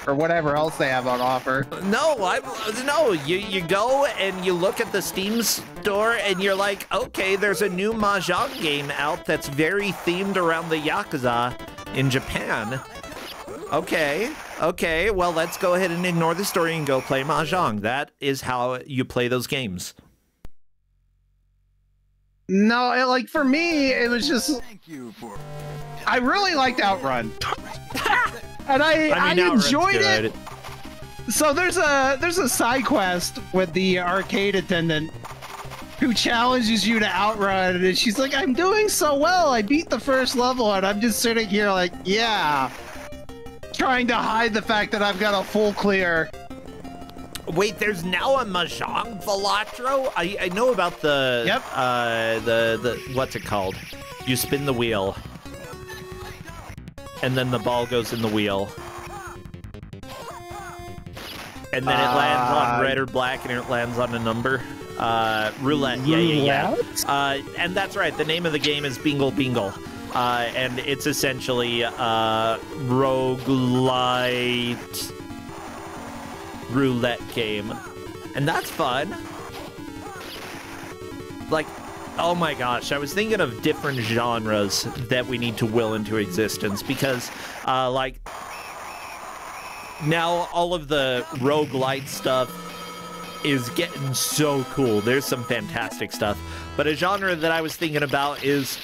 Or whatever else they have on offer. No, you go and you look at the Steam store and you're like, okay, there's a new Mahjong game out that's very themed around the Yakuza in Japan. Okay, Okay, well, let's go ahead and ignore the story and go play Mahjong. That is how you play those games. No, like for me, it was just Thank you for. I really liked Outrun, and I enjoyed it. So there's a side quest with the arcade attendant who challenges you to outrun, and she's like, "I'm doing so well. I beat the first level," and I'm just sitting here like, "Yeah," trying to hide the fact that I've got a full clear. Wait, there's now a Mahjong Velatro? I know about the the what's it called? You spin the wheel, and then the ball goes in the wheel, and then it lands on red or black, and it lands on a number. Roulette. Yeah. And that's right. The name of the game is Bingle Bingle. And it's essentially roguelite roulette game, and that's fun. Like, oh my gosh, I was thinking of different genres that we need to will into existence, because like now all of the roguelite stuff is getting so cool. There's some fantastic stuff, but a genre that I was thinking about is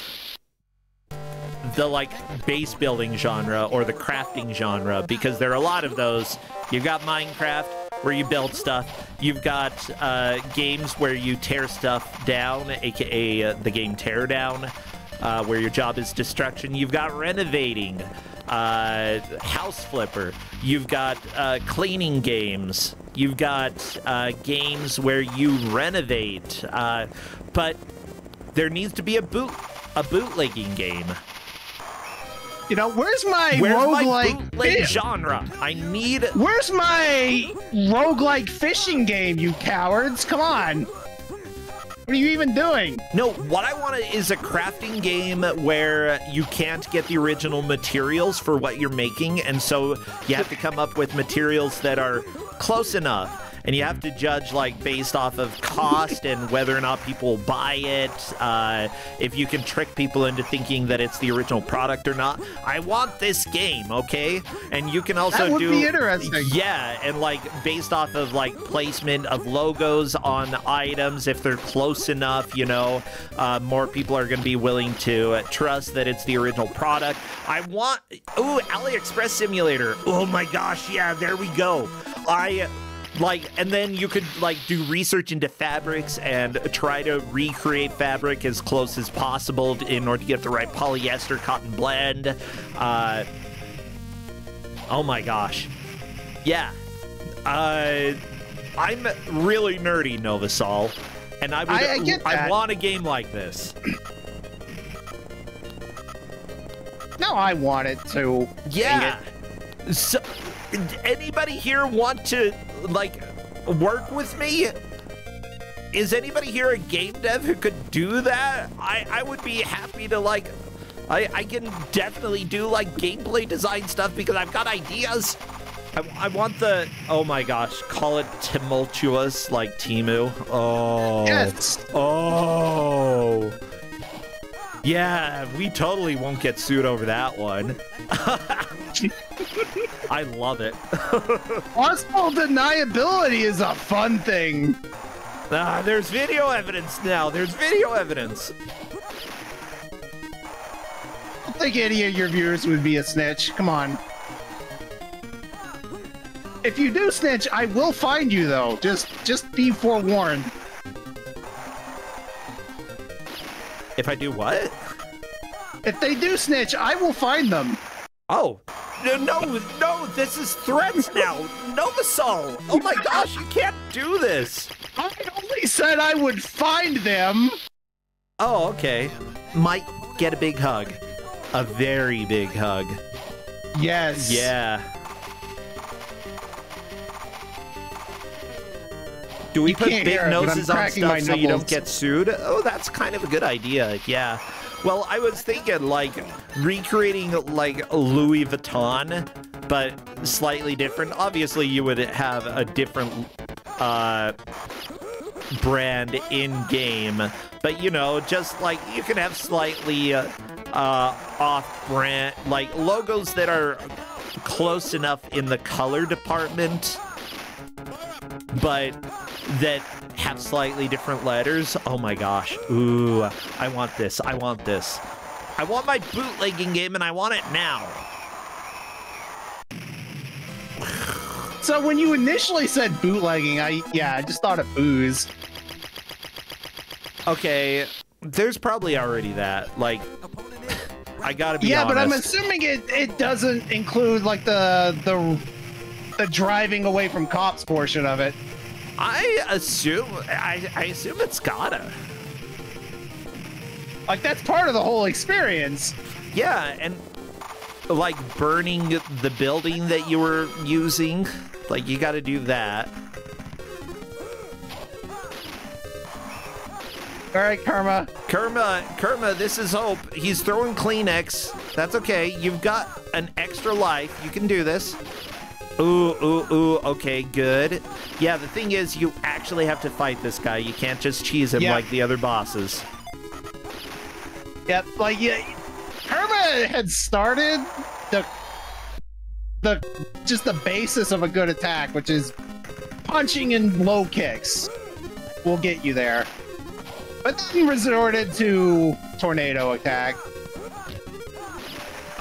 the like base building genre or the crafting genre, because there are a lot of those. You've got Minecraft, where you build stuff. You've got games where you tear stuff down, aka the game Teardown, where your job is destruction. You've got renovating, house flipper. You've got cleaning games. You've got games where you renovate. But there needs to be a bootlegging game. You know, where's my roguelike genre? I need... Where's my roguelike fishing game, you cowards? Come on. What are you even doing? No, what I want is a crafting game where you can't get the original materials for what you're making, and so you have to come up with materials that are close enough. And you have to judge, like, based off of cost and whether or not people buy it, if you can trick people into thinking that it's the original product or not. I want this game, okay? And you can also that would be interesting. Yeah, and, like, based off of, like, placement of logos on items, if they're close enough, you know, more people are going to be willing to trust that it's the original product. I want... Ooh, AliExpress Simulator. Oh, my gosh, yeah, there we go. Like, and then you could, like, do research into fabrics and try to recreate fabric as close as possible in order to get the right polyester cotton blend. Oh my gosh. Yeah. I'm really nerdy, Novasol, and I want a game like this. No, I want it to. Yeah. So, anybody here want to, like, work with me? Is anybody here a game dev who could do that? I would be happy to, like, I can definitely do, like, gameplay design stuff because I've got ideas. I want the, oh my gosh, call it tumultuous, like Timu. Oh. Yes. Oh. Yeah, we totally won't get sued over that one. I love it. Possible deniability is a fun thing. There's video evidence now. There's video evidence. I don't think any of your viewers would be a snitch. Come on. If you do snitch, I will find you, though. Just be forewarned. If I do what? If they do snitch, I will find them. Oh. No, this is threats now. Novasol. Oh my gosh, you can't do this. I only said I would find them. Oh, okay. Might get a big hug. A very big hug. Yes. Yeah. Do we put big noses on stuff so you don't get sued? Oh, that's kind of a good idea, yeah. Well, I was thinking, like, recreating, like, Louis Vuitton, but slightly different. Obviously, you would have a different brand in-game, but, you know, just, like, you can have slightly off-brand, like, logos that are close enough in the color department, but that have slightly different letters. Oh my gosh. Ooh, I want this. I want this. I want my bootlegging game, and I want it now. So when you initially said bootlegging, I just thought of booze. Okay, there's probably already that. Like, I gotta be honest. Yeah, but I'm assuming it doesn't include like the driving away from cops portion of it. I assume it's gotta. Like, that's part of the whole experience. Yeah, and like burning the building that you were using, like you gotta do that. All right, Karma. Karma, this is Hope. He's throwing Kleenex. That's okay. You've got an extra life. You can do this. Ooh, okay, good. Yeah, the thing is, you actually have to fight this guy. You can't just cheese him like the other bosses. Yep, like, yeah, Karma had started just the basis of a good attack, which is punching and low kicks will get you there. But then resorted to tornado attack.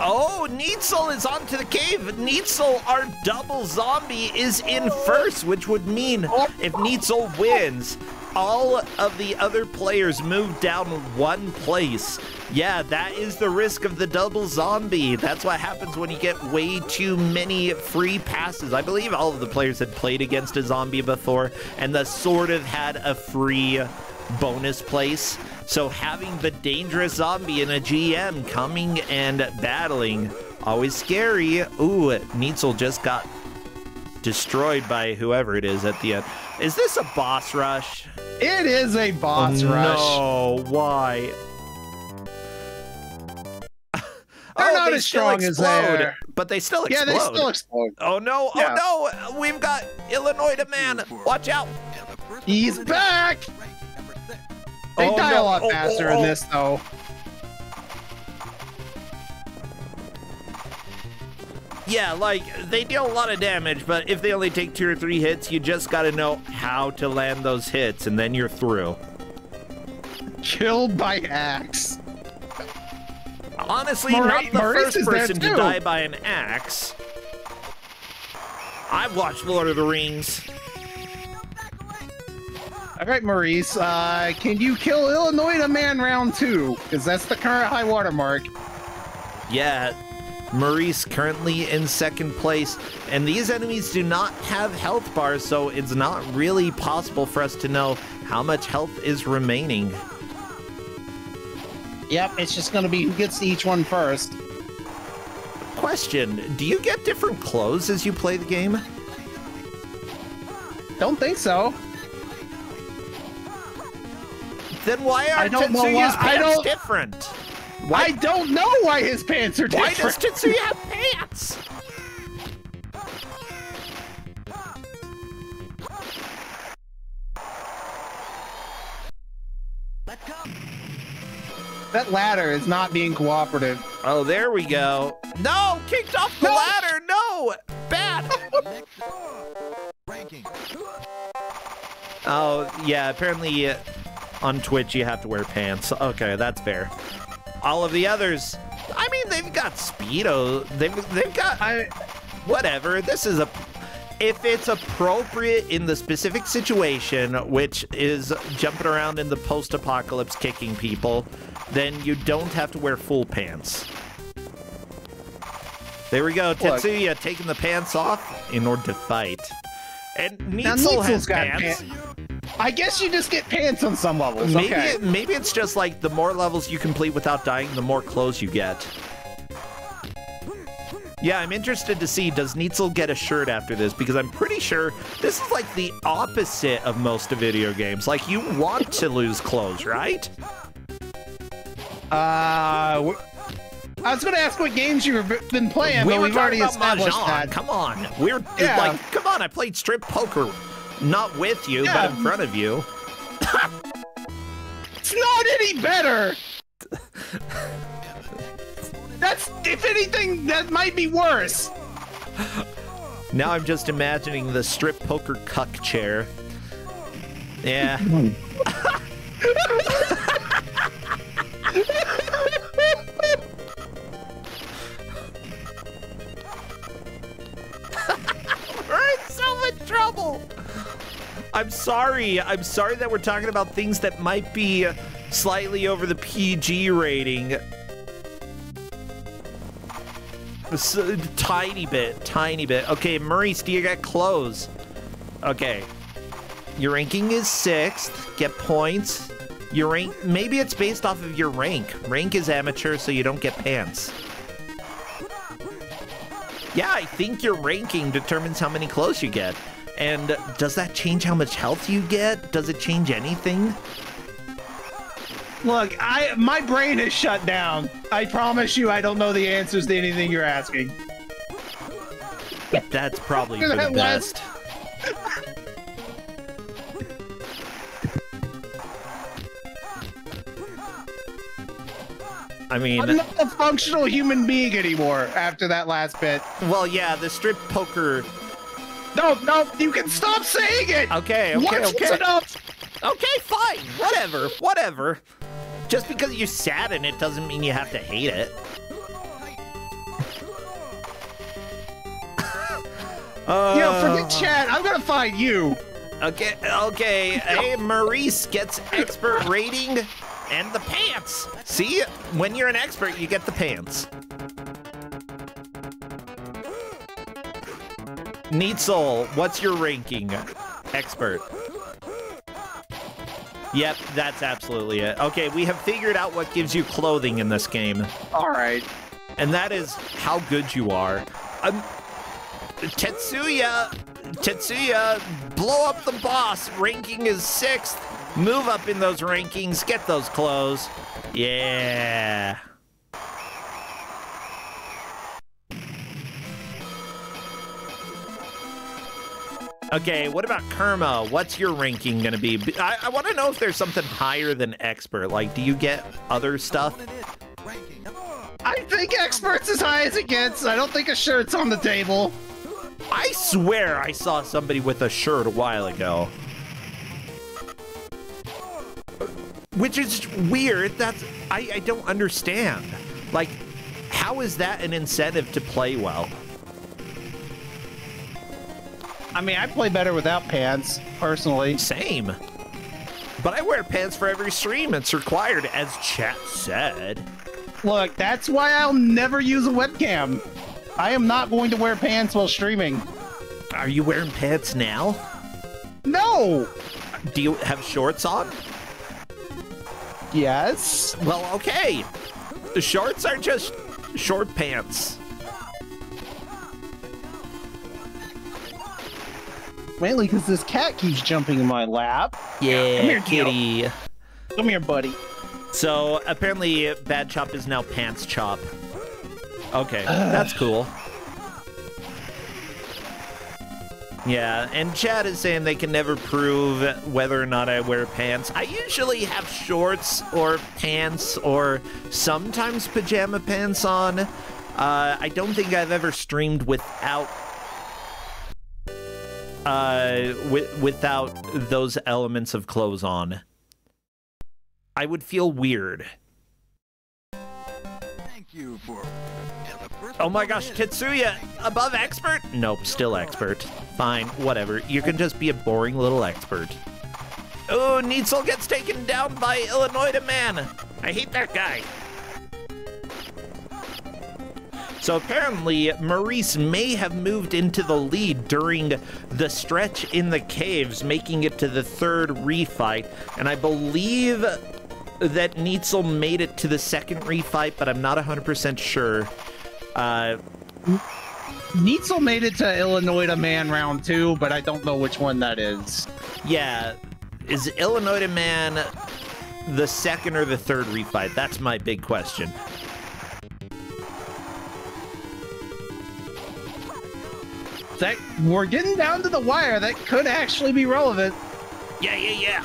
Oh, Neitzel is onto the cave. Neitzel, our double zombie, is in first, which would mean if Neitzel wins, all of the other players move down one place. Yeah, that is the risk of the double zombie. That's what happens when you get way too many free passes. I believe all of the players had played against a zombie before, and the sort of had a free bonus place. So having the dangerous zombie in a GM coming and battling, always scary. Ooh, Neitzel just got destroyed by whoever it is at the end. Is this a boss rush? It is a boss rush. No, why? They're not as strong as they are. But they still explode. Yeah, they still explode. Oh no, Yeah. oh no! We've got Illinois to man. Watch out! He's back! They die a lot faster in this, though. Yeah, like, they deal a lot of damage, but if they only take 2 or 3 hits, you just gotta know how to land those hits, and then you're through. Killed by axe. Honestly, not the first person to die by an axe. I've watched Lord of the Rings. All right, Maurice, can you kill Illinois to man round 2? Because that's the current high water mark. Yeah, Maurice currently in second place, and these enemies do not have health bars, so it's not really possible for us to know how much health is remaining. Yep, it's just going to be who gets to each one first. Question, do you get different clothes as you play the game? Don't think so. Then why are Tetsuya's pants different? Why? I don't know why his pants are different. Why does Tetsuya have pants? Let's go. That ladder is not being cooperative. Oh, there we go. No, kicked off the ladder. No, bad. Ranking. Oh, yeah, apparently on Twitch you have to wear pants. Okay, that's fair. All of the others, I mean, they've got Speedo. They've got whatever. This is if it's appropriate in the specific situation, which is jumping around in the post-apocalypse kicking people, then you don't have to wear full pants. There we go, Tetsuya taking the pants off in order to fight. And Neitzel has pants. I guess you just get pants on some levels. Maybe it's just like the more levels you complete without dying, the more clothes you get. Yeah, I'm interested to see, does Neitzel get a shirt after this? Because I'm pretty sure this is like the opposite of most of video games. Like, you want to lose clothes, right? I was going to ask what games you've been playing, but we've already established that. Come on. Like, come on, I played strip poker. Not with you, but in front of you. It's not any better! That's, if anything, that might be worse. Now I'm just imagining the strip poker cuck chair. Yeah. We're in so much trouble. I'm sorry. I'm sorry that we're talking about things that might be slightly over the PG rating. Tiny bit. Okay, Maurice, do you get clothes? Okay. Your ranking is 6th. Get points. Your rank, maybe it's based off of your rank. Rank is amateur, so you don't get pants. Yeah, I think your ranking determines how many clothes you get. And does that change how much health you get? Does it change anything? Look, my brain is shut down. I promise you I don't know the answers to anything you're asking. That's probably for the best. I mean, I'm not a functional human being anymore after that last bit. Well, yeah, the strip poker. No, you can stop saying it. Okay. Once is enough. Okay, fine. Whatever. Just because you're sad in it doesn't mean you have to hate it. Forget chat. I'm gonna find you. Okay. Hey, Maurice gets expert rating and the pants. See, when you're an expert, you get the pants. Neatsoul, what's your ranking? Expert. Yep, that's absolutely it. Okay, we have figured out what gives you clothing in this game. All right. And that is how good you are. Tetsuya, blow up the boss. Ranking is 6th. Move up in those rankings. Get those clothes. Yeah. Okay, what about Kerma? What's your ranking gonna be? I want to know if there's something higher than expert. Like, do you get other stuff? I think expert's as high as it gets. I don't think a shirt's on the table. I swear I saw somebody with a shirt a while ago. Which is weird. I don't understand. Like, how is that an incentive to play well? I mean, I play better without pants, personally. Same. But I wear pants for every stream. It's required, as chat said. Look, that's why I'll never use a webcam. I am not going to wear pants while streaming. Are you wearing pants now? No! Do you have shorts on? Yes. Well, okay. The shorts are just short pants. Mainly because this cat keeps jumping in my lap. Yeah, come here, kitty. Gio. Come here, buddy. So, apparently, Bad Chop is now Pants Chop. Okay, that's cool. Yeah, and Chad is saying they can never prove whether or not I wear pants. I usually have shorts or pants or sometimes pajama pants on. I don't think I've ever streamed without without those elements of clothes on. I would feel weird. Thank you for... Oh my gosh, Tetsuya, above expert? Nope, still expert. Fine, whatever. You can just be a boring little expert. Oh, Neitzel gets taken down by Illinois Man. I hate that guy. So apparently, Maurice may have moved into the lead during the stretch in the caves, making it to the 3rd refight. And I believe that Neitzel made it to the 2nd refight, but I'm not 100% sure. Neitzel made it to Illinois Man round 2, but I don't know which one that is. Yeah, is Illinois Man the 2nd or the 3rd refight? That's my big question. We're getting down to the wire. That could actually be relevant. Yeah.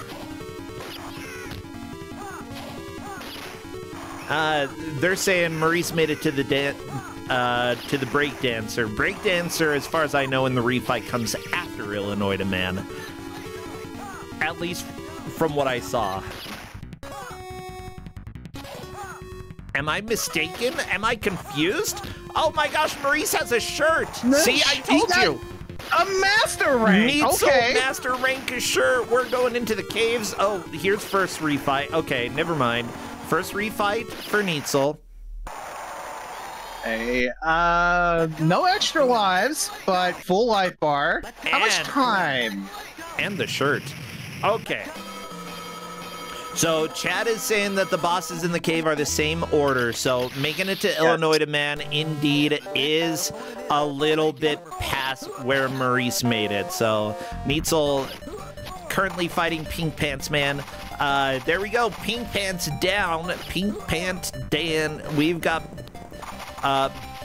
They're saying Maurice made it to the to the Breakdancer. Breakdancer, as far as I know in the refight, comes after Illinois to Man. At least from what I saw. Am I mistaken? Am I confused? Oh my gosh, Maurice has a shirt. No, See, I told you. A master rank. Neitzel, Okay. master rank shirt. We're going into the caves. Oh, here's first refight. Okay, never mind. First refight for Neitzel. Hey, no extra lives, but full life bar. How much And- time? And the shirt. Okay. So Chad is saying that the bosses in the cave are the same order. So making it to Illinois to Man indeed is a little bit past where Maurice made it. So Neitzel currently fighting Pink Pants Man. There we go. Pink Pants down. Pink Pants Dan. We've got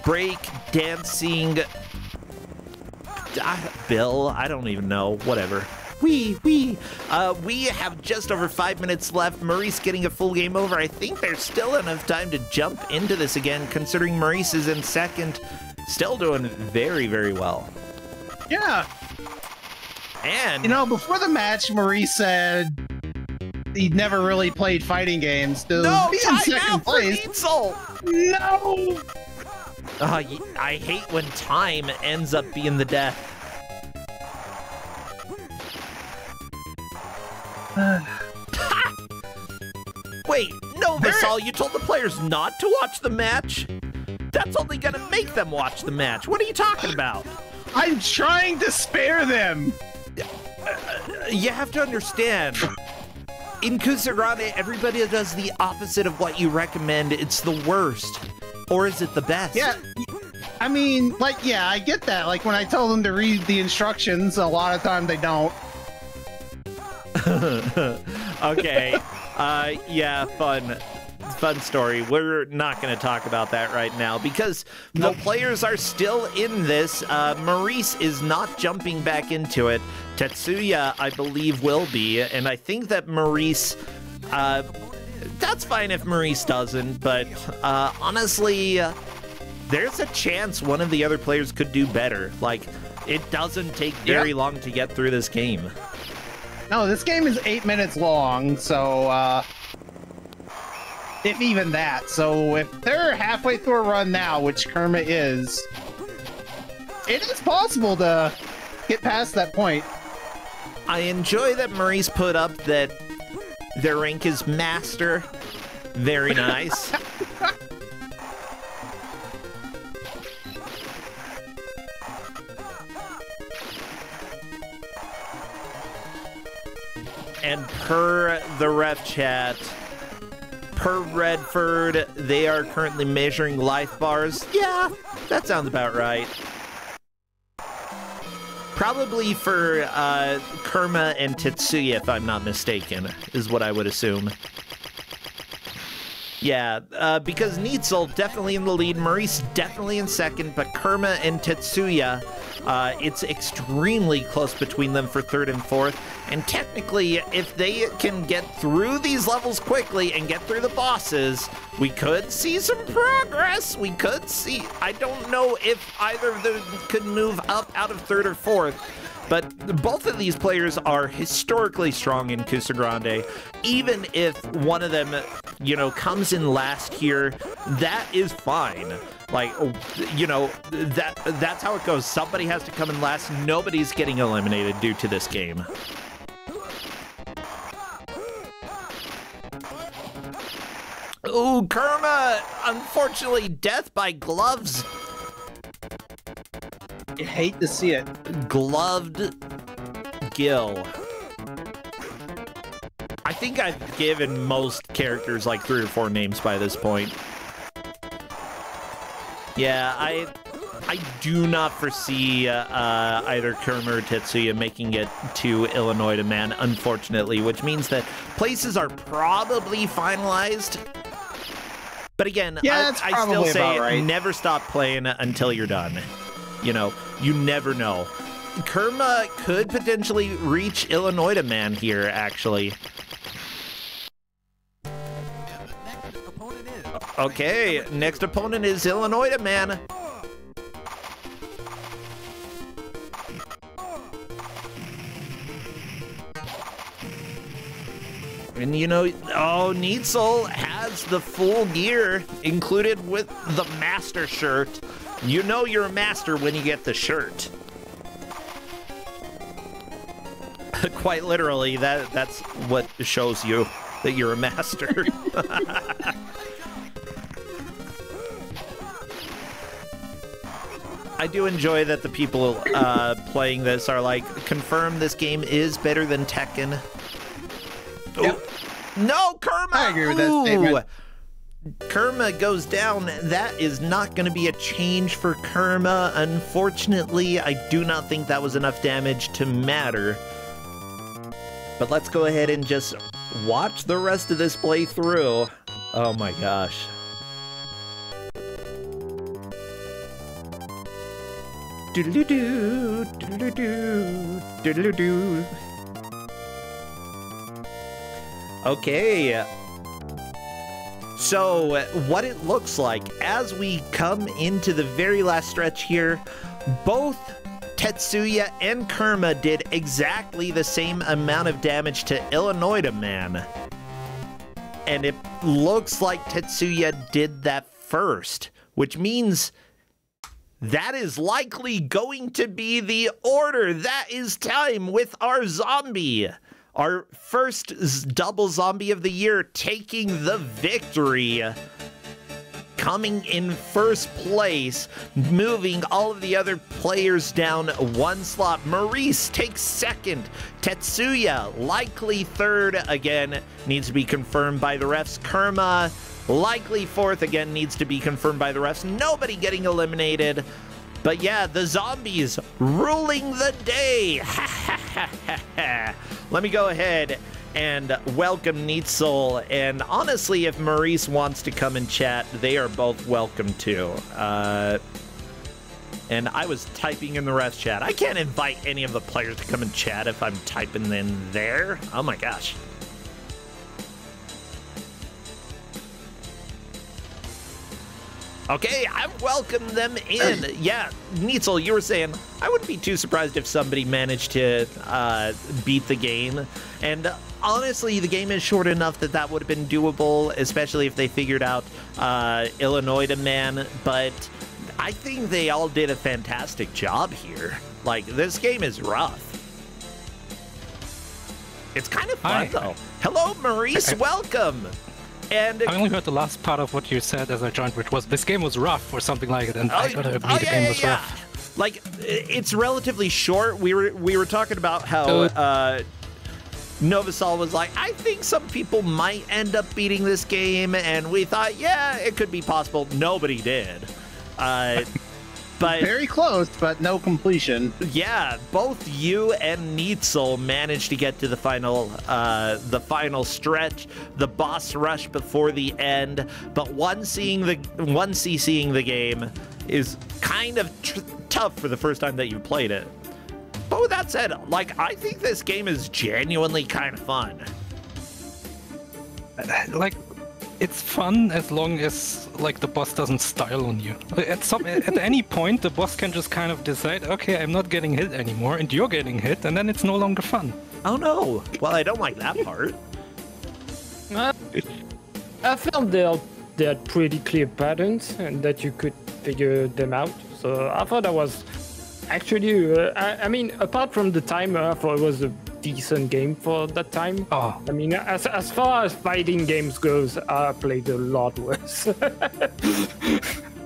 break dancing. Bill. I don't even know. Whatever. We have just over 5 minutes left. Maurice getting a full game over. I think there's still enough time to jump into this again, considering Maurice is in second. Still doing very, very well. Yeah. And, You know, before the match, Maurice said he'd never really played fighting games. To no, be in time second out for place. Neitzel! No! I hate when time ends up being the death. Wait, no, Vasal, you told the players not to watch the match? That's only gonna make them watch the match. What are you talking about? I'm trying to spare them. You have to understand, in Kusogrand8, everybody does the opposite of what you recommend. It's the worst. Or is it the best? Yeah. I mean, like, yeah, I get that. Like, when I tell them to read the instructions, a lot of time they don't. Okay. Yeah, fun story. We're not going to talk about that right now because the players are still in this. Maurice is not jumping back into it. Tetsuya, I believe, will be, and I think that Maurice, that's fine if Maurice doesn't, but honestly, there's a chance one of the other players could do better. Like, it doesn't take very long to get through this game. No, this game is 8 minutes long, so, if even that. So if they're halfway through a run now, which Kermit is, it is possible to get past that point. I enjoy that Maurice put up that their rank is Master. Very nice. And per the ref chat, per Redford, they are currently measuring life bars. Yeah, that sounds about right. Probably for Kerma and Tetsuya, if I'm not mistaken, is what I would assume. Yeah, because Neitzel definitely in the lead, Maurice definitely in second, but Kerma and Tetsuya, it's extremely close between them for third and fourth. And technically, if they can get through these levels quickly and get through the bosses, we could see some progress. We could see, I don't know if either of them could move up out of third or fourth, but both of these players are historically strong in Kusogrand8. Even if one of them, you know, comes in last here, that is fine. Like, you know, that's how it goes. Somebody has to come in last. Nobody's getting eliminated due to this game. Ooh, Kerma! Unfortunately, death by gloves. I hate to see it. Gloved Gill. I think I've given most characters like 3 or 4 names by this point. Yeah, I do not foresee either Kerma or Tetsuya making it to Illinois to Man, unfortunately, which means that places are probably finalized. But again, Yeah, I still say right. never stop playing until you're done. You know, you never know. Kerma could potentially reach Illinois to Man here, actually. Next opponent is Okay, next opponent is Illinois man. And you know, oh, Neitzel has the full gear included with the master shirt. You know you're a master when you get the shirt. Quite literally, that's what shows you that you're a master. I do enjoy that the people playing this are like, confirm this game is better than Tekken. Yep. No, Kerma! I agree with that statement. Kerma goes down. That is not going to be a change for Kerma. Unfortunately, I do not think that was enough damage to matter. But let's go ahead and just watch the rest of this playthrough. Oh my gosh. Doodle-doo, doodle-doo, doodle-doo. Okay. So, what it looks like as we come into the very last stretch here, both Tetsuya and Kerma did exactly the same amount of damage to Illinois man. And it looks like Tetsuya did that first, which means that is likely going to be the order. That is time with our zombie. Our first double zombie of the year taking the victory. Coming in first place, moving all of the other players down one slot. Maurice takes second. Tetsuya, likely third, again, needs to be confirmed by the refs. Kerma, likely fourth, again, needs to be confirmed by the refs. Nobody getting eliminated. But yeah, the zombies ruling the day. Let me go ahead and welcome Neitzel. And honestly, if Maurice wants to come and chat, they are both welcome too. And I was typing in the refs chat. I can't invite any of the players to come and chat if I'm typing in there. Oh my gosh. Okay, I've welcomed them in. Yeah, Neitzel, you were saying, I wouldn't be too surprised if somebody managed to beat the game. And honestly, the game is short enough that that would have been doable, especially if they figured out Illinois man. But I think they all did a fantastic job here. Like, this game is rough. It's kind of fun, though. Hello, Maurice, welcome. And I only heard the last part of what you said as I joined, which was this game was rough or something like it, and I gotta agree the game was rough. Like, it's relatively short. We were talking about how Novasol was like, I think some people might end up beating this game, and we thought, yeah, it could be possible. Nobody did. But very close, but no completion. Yeah, both you and Neitzel managed to get to the final stretch, the boss rush before the end. But one CCing the game is kind of tough for the first time that you played it. But with that said, like, I think this game is genuinely kind of fun. Like, it's fun as long as, like, the boss doesn't style on you. At any point, the boss can just kind of decide, okay, I'm not getting hit anymore, and you're getting hit, and then it's no longer fun. Oh no! Well, I don't like that part. I felt they had pretty clear patterns, and that you could figure them out. So I thought that was actually, I mean, apart from the timer, I thought it was a decent game for that time. Oh. I mean, as far as fighting games goes, I played a lot worse.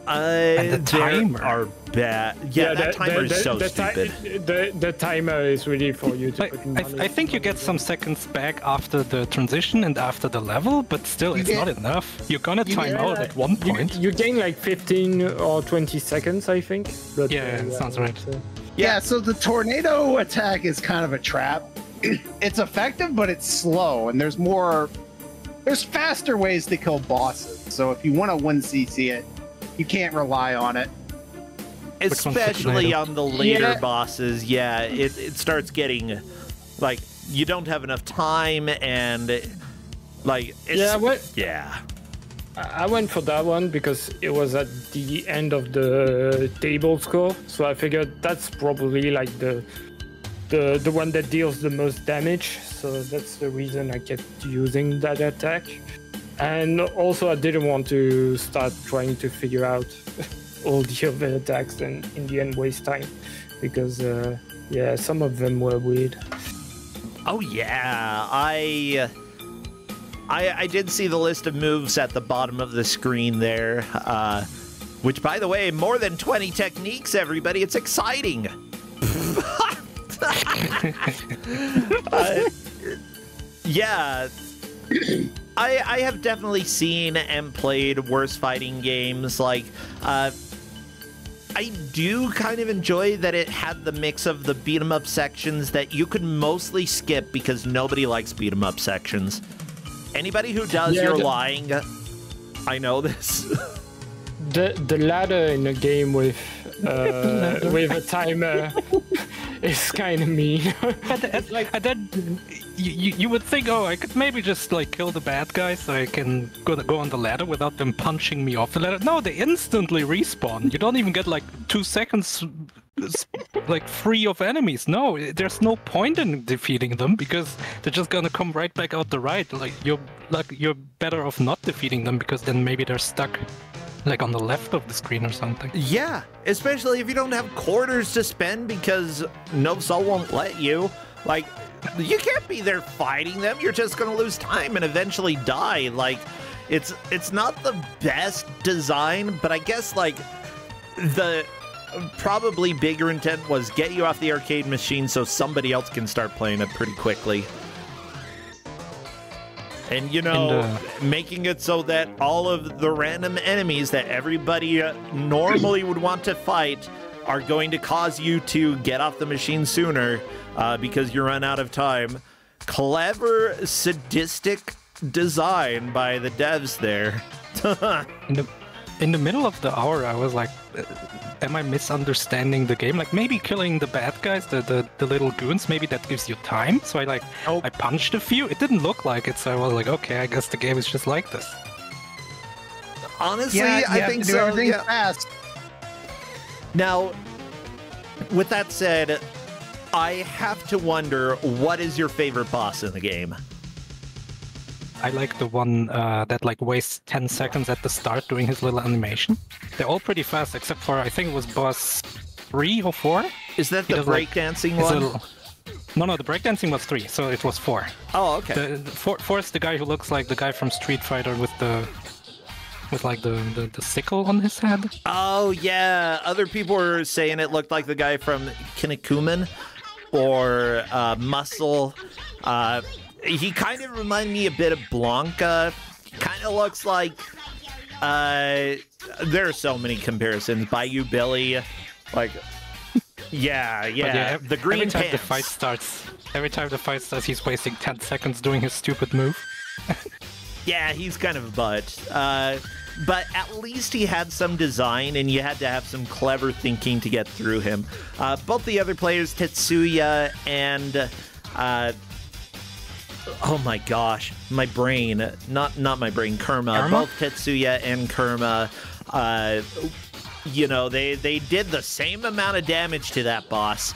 And the timer are bad. Yeah, that timer is so stupid. The timer is really for you to put money. I think you get some seconds back after the transition and after the level, but still, it's not enough. You're gonna time out at one point. You gain like 15 or 20 seconds, I think. But, yeah, sounds right. So. Yeah, so the tornado attack is kind of a trap. It's effective, but it's slow, and there's faster ways to kill bosses. So if you want to 1cc it, you can't rely on it. Especially on the later bosses, yeah, it starts getting, like, you don't have enough time, and, like, it's, yeah. I went for that one because it was at the end of the table score, so I figured that's probably like the one that deals the most damage. So that's the reason I kept using that attack. And also, I didn't want to start trying to figure out all the other attacks and in the end waste time, because yeah, some of them were weird. Oh yeah, I did see the list of moves at the bottom of the screen there, which, by the way, more than 20 techniques, everybody. It's exciting. Yeah, I have definitely seen and played worse fighting games. Like, I do kind of enjoy that it had the mix of the beat 'em up sections that you could mostly skip because nobody likes beat 'em up sections. Anybody who does, you're lying. I know this. The ladder in a game with a timer is kind of mean. And then you would think, oh, I could maybe just like kill the bad guy so I can go on the ladder without them punching me off the ladder. No, they instantly respawn. You don't even get like 2 seconds like free of enemies. No, there's no point in defeating them because they're just gonna come right back out the right. Like you're better off not defeating them because then maybe they're stuck like on the left of the screen or something. Yeah, especially if you don't have quarters to spend because no soul won't let you. Like, you can't be there fighting them. You're just gonna lose time and eventually die. Like, it's not the best design, but I guess like the probably bigger intent was get you off the arcade machine so somebody else can start playing it pretty quickly. And, you know, making it so that all of the random enemies that everybody normally would want to fight are going to cause you to get off the machine sooner because you run out of time. Clever, sadistic design by the devs there. In the middle of the hour, I was like, am I misunderstanding the game? Like, maybe killing the bad guys, the little goons, maybe that gives you time. So I punched a few. It didn't look like it, so I was like, okay, I guess the game is just like this. Honestly, Yeah, I think so. Everything Yeah. fast. Now, with that said, I have to wonder, what is your favorite boss in the game? I like the one that like wastes 10 seconds at the start doing his little animation. They're all pretty fast, except for I think it was boss 3 or 4. Is that the breakdancing one? No, the breakdancing was 3, so it was 4. Oh, okay. The 4 is the guy who looks like the guy from Street Fighter with the sickle on his head. Oh yeah, other people were saying it looked like the guy from Kinnikuman or Muscle. He kind of reminded me a bit of Blanca. Kind of looks like... there are so many comparisons. Bayou Billy. Like... Yeah. The green pants. Every time the fight starts, he's wasting 10 seconds doing his stupid move. Yeah, he's kind of a butt. But at least he had some design, and you had to have some clever thinking to get through him. Both the other players, Tetsuya and... oh my gosh, my brain. Not my brain, Kurma. Both Tetsuya and Kurma, you know, they did the same amount of damage to that boss.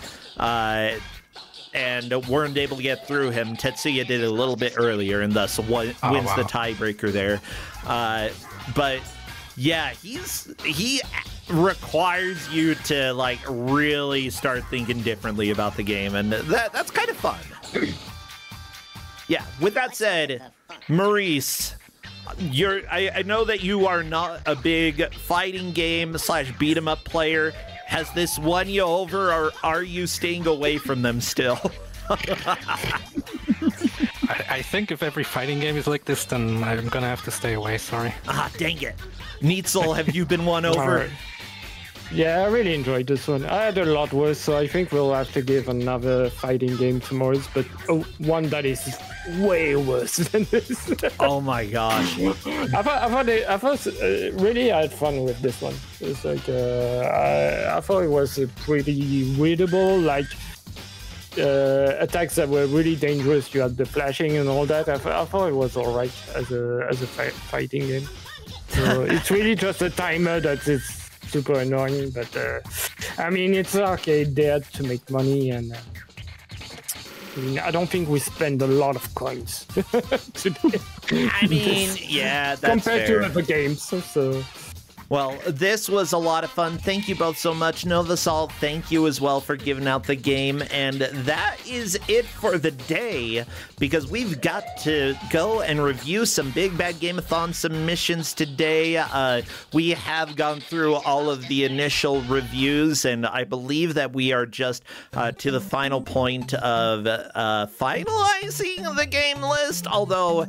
And weren't able to get through him. Tetsuya did it a little bit earlier, and thus wins the tiebreaker there. But yeah, he requires you to like really start thinking differently about the game, and that's kind of fun. Yeah. With that said, Maurice, I know that you are not a big fighting game / beat 'em up player. Has this won you over, or are you staying away from them still? I think if every fighting game is like this, then I'm gonna have to stay away, sorry. Ah, dang it. Neitzel, have you been won over? Yeah, I really enjoyed this one. I had a lot worse, so I think we'll have to give another fighting game tomorrow, but one that is way worse than this. Oh my gosh. I thought really I had fun with this one. It's like, I thought it was pretty readable, like attacks that were really dangerous. You had the flashing and all that. I thought it was alright as a fighting game. So it's really just a timer that is super annoying. But I mean, it's an arcade there to make money, and I mean, I don't think we spend a lot of coins today. I mean, yeah, that's compared fair. to other games. So. Well, this was a lot of fun. Thank you both so much. Novasalt, thank you as well for giving out the game. And that is it for the day, because we've got to go and review some Big Bad Game-a-thon submissions today. We have gone through all of the initial reviews, and I believe that we are just to the final point of finalizing the game list. Although,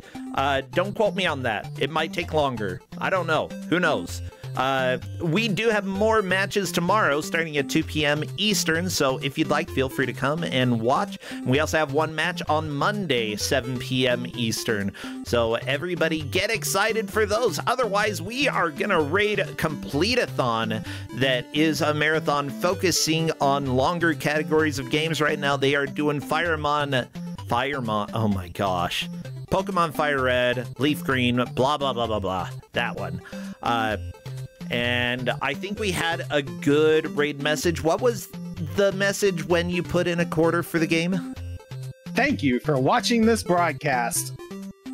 don't quote me on that. It might take longer. I don't know. Who knows? We do have more matches tomorrow starting at 2 p.m. Eastern, so if you'd like, feel free to come and watch. We also have one match on Monday, 7 p.m. Eastern, so everybody get excited for those. Otherwise, we are gonna raid Complete-a-thon, that is a marathon focusing on longer categories of games. Right now, they are doing Firemon, oh my gosh. Pokemon Fire Red, Leaf Green, blah, blah, blah, blah, blah. That one. And I think we had a good raid message. What was the message when you put in a quarter for the game? Thank you for watching this broadcast.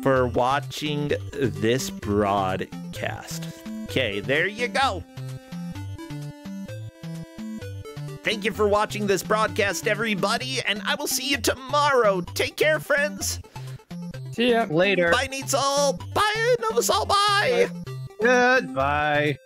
For watching this broadcast. Okay, there you go. Thank you for watching this broadcast, everybody, and I will see you tomorrow. Take care, friends. See ya. Later. Bye, Neatsall. Bye, Novasol. Bye. Goodbye.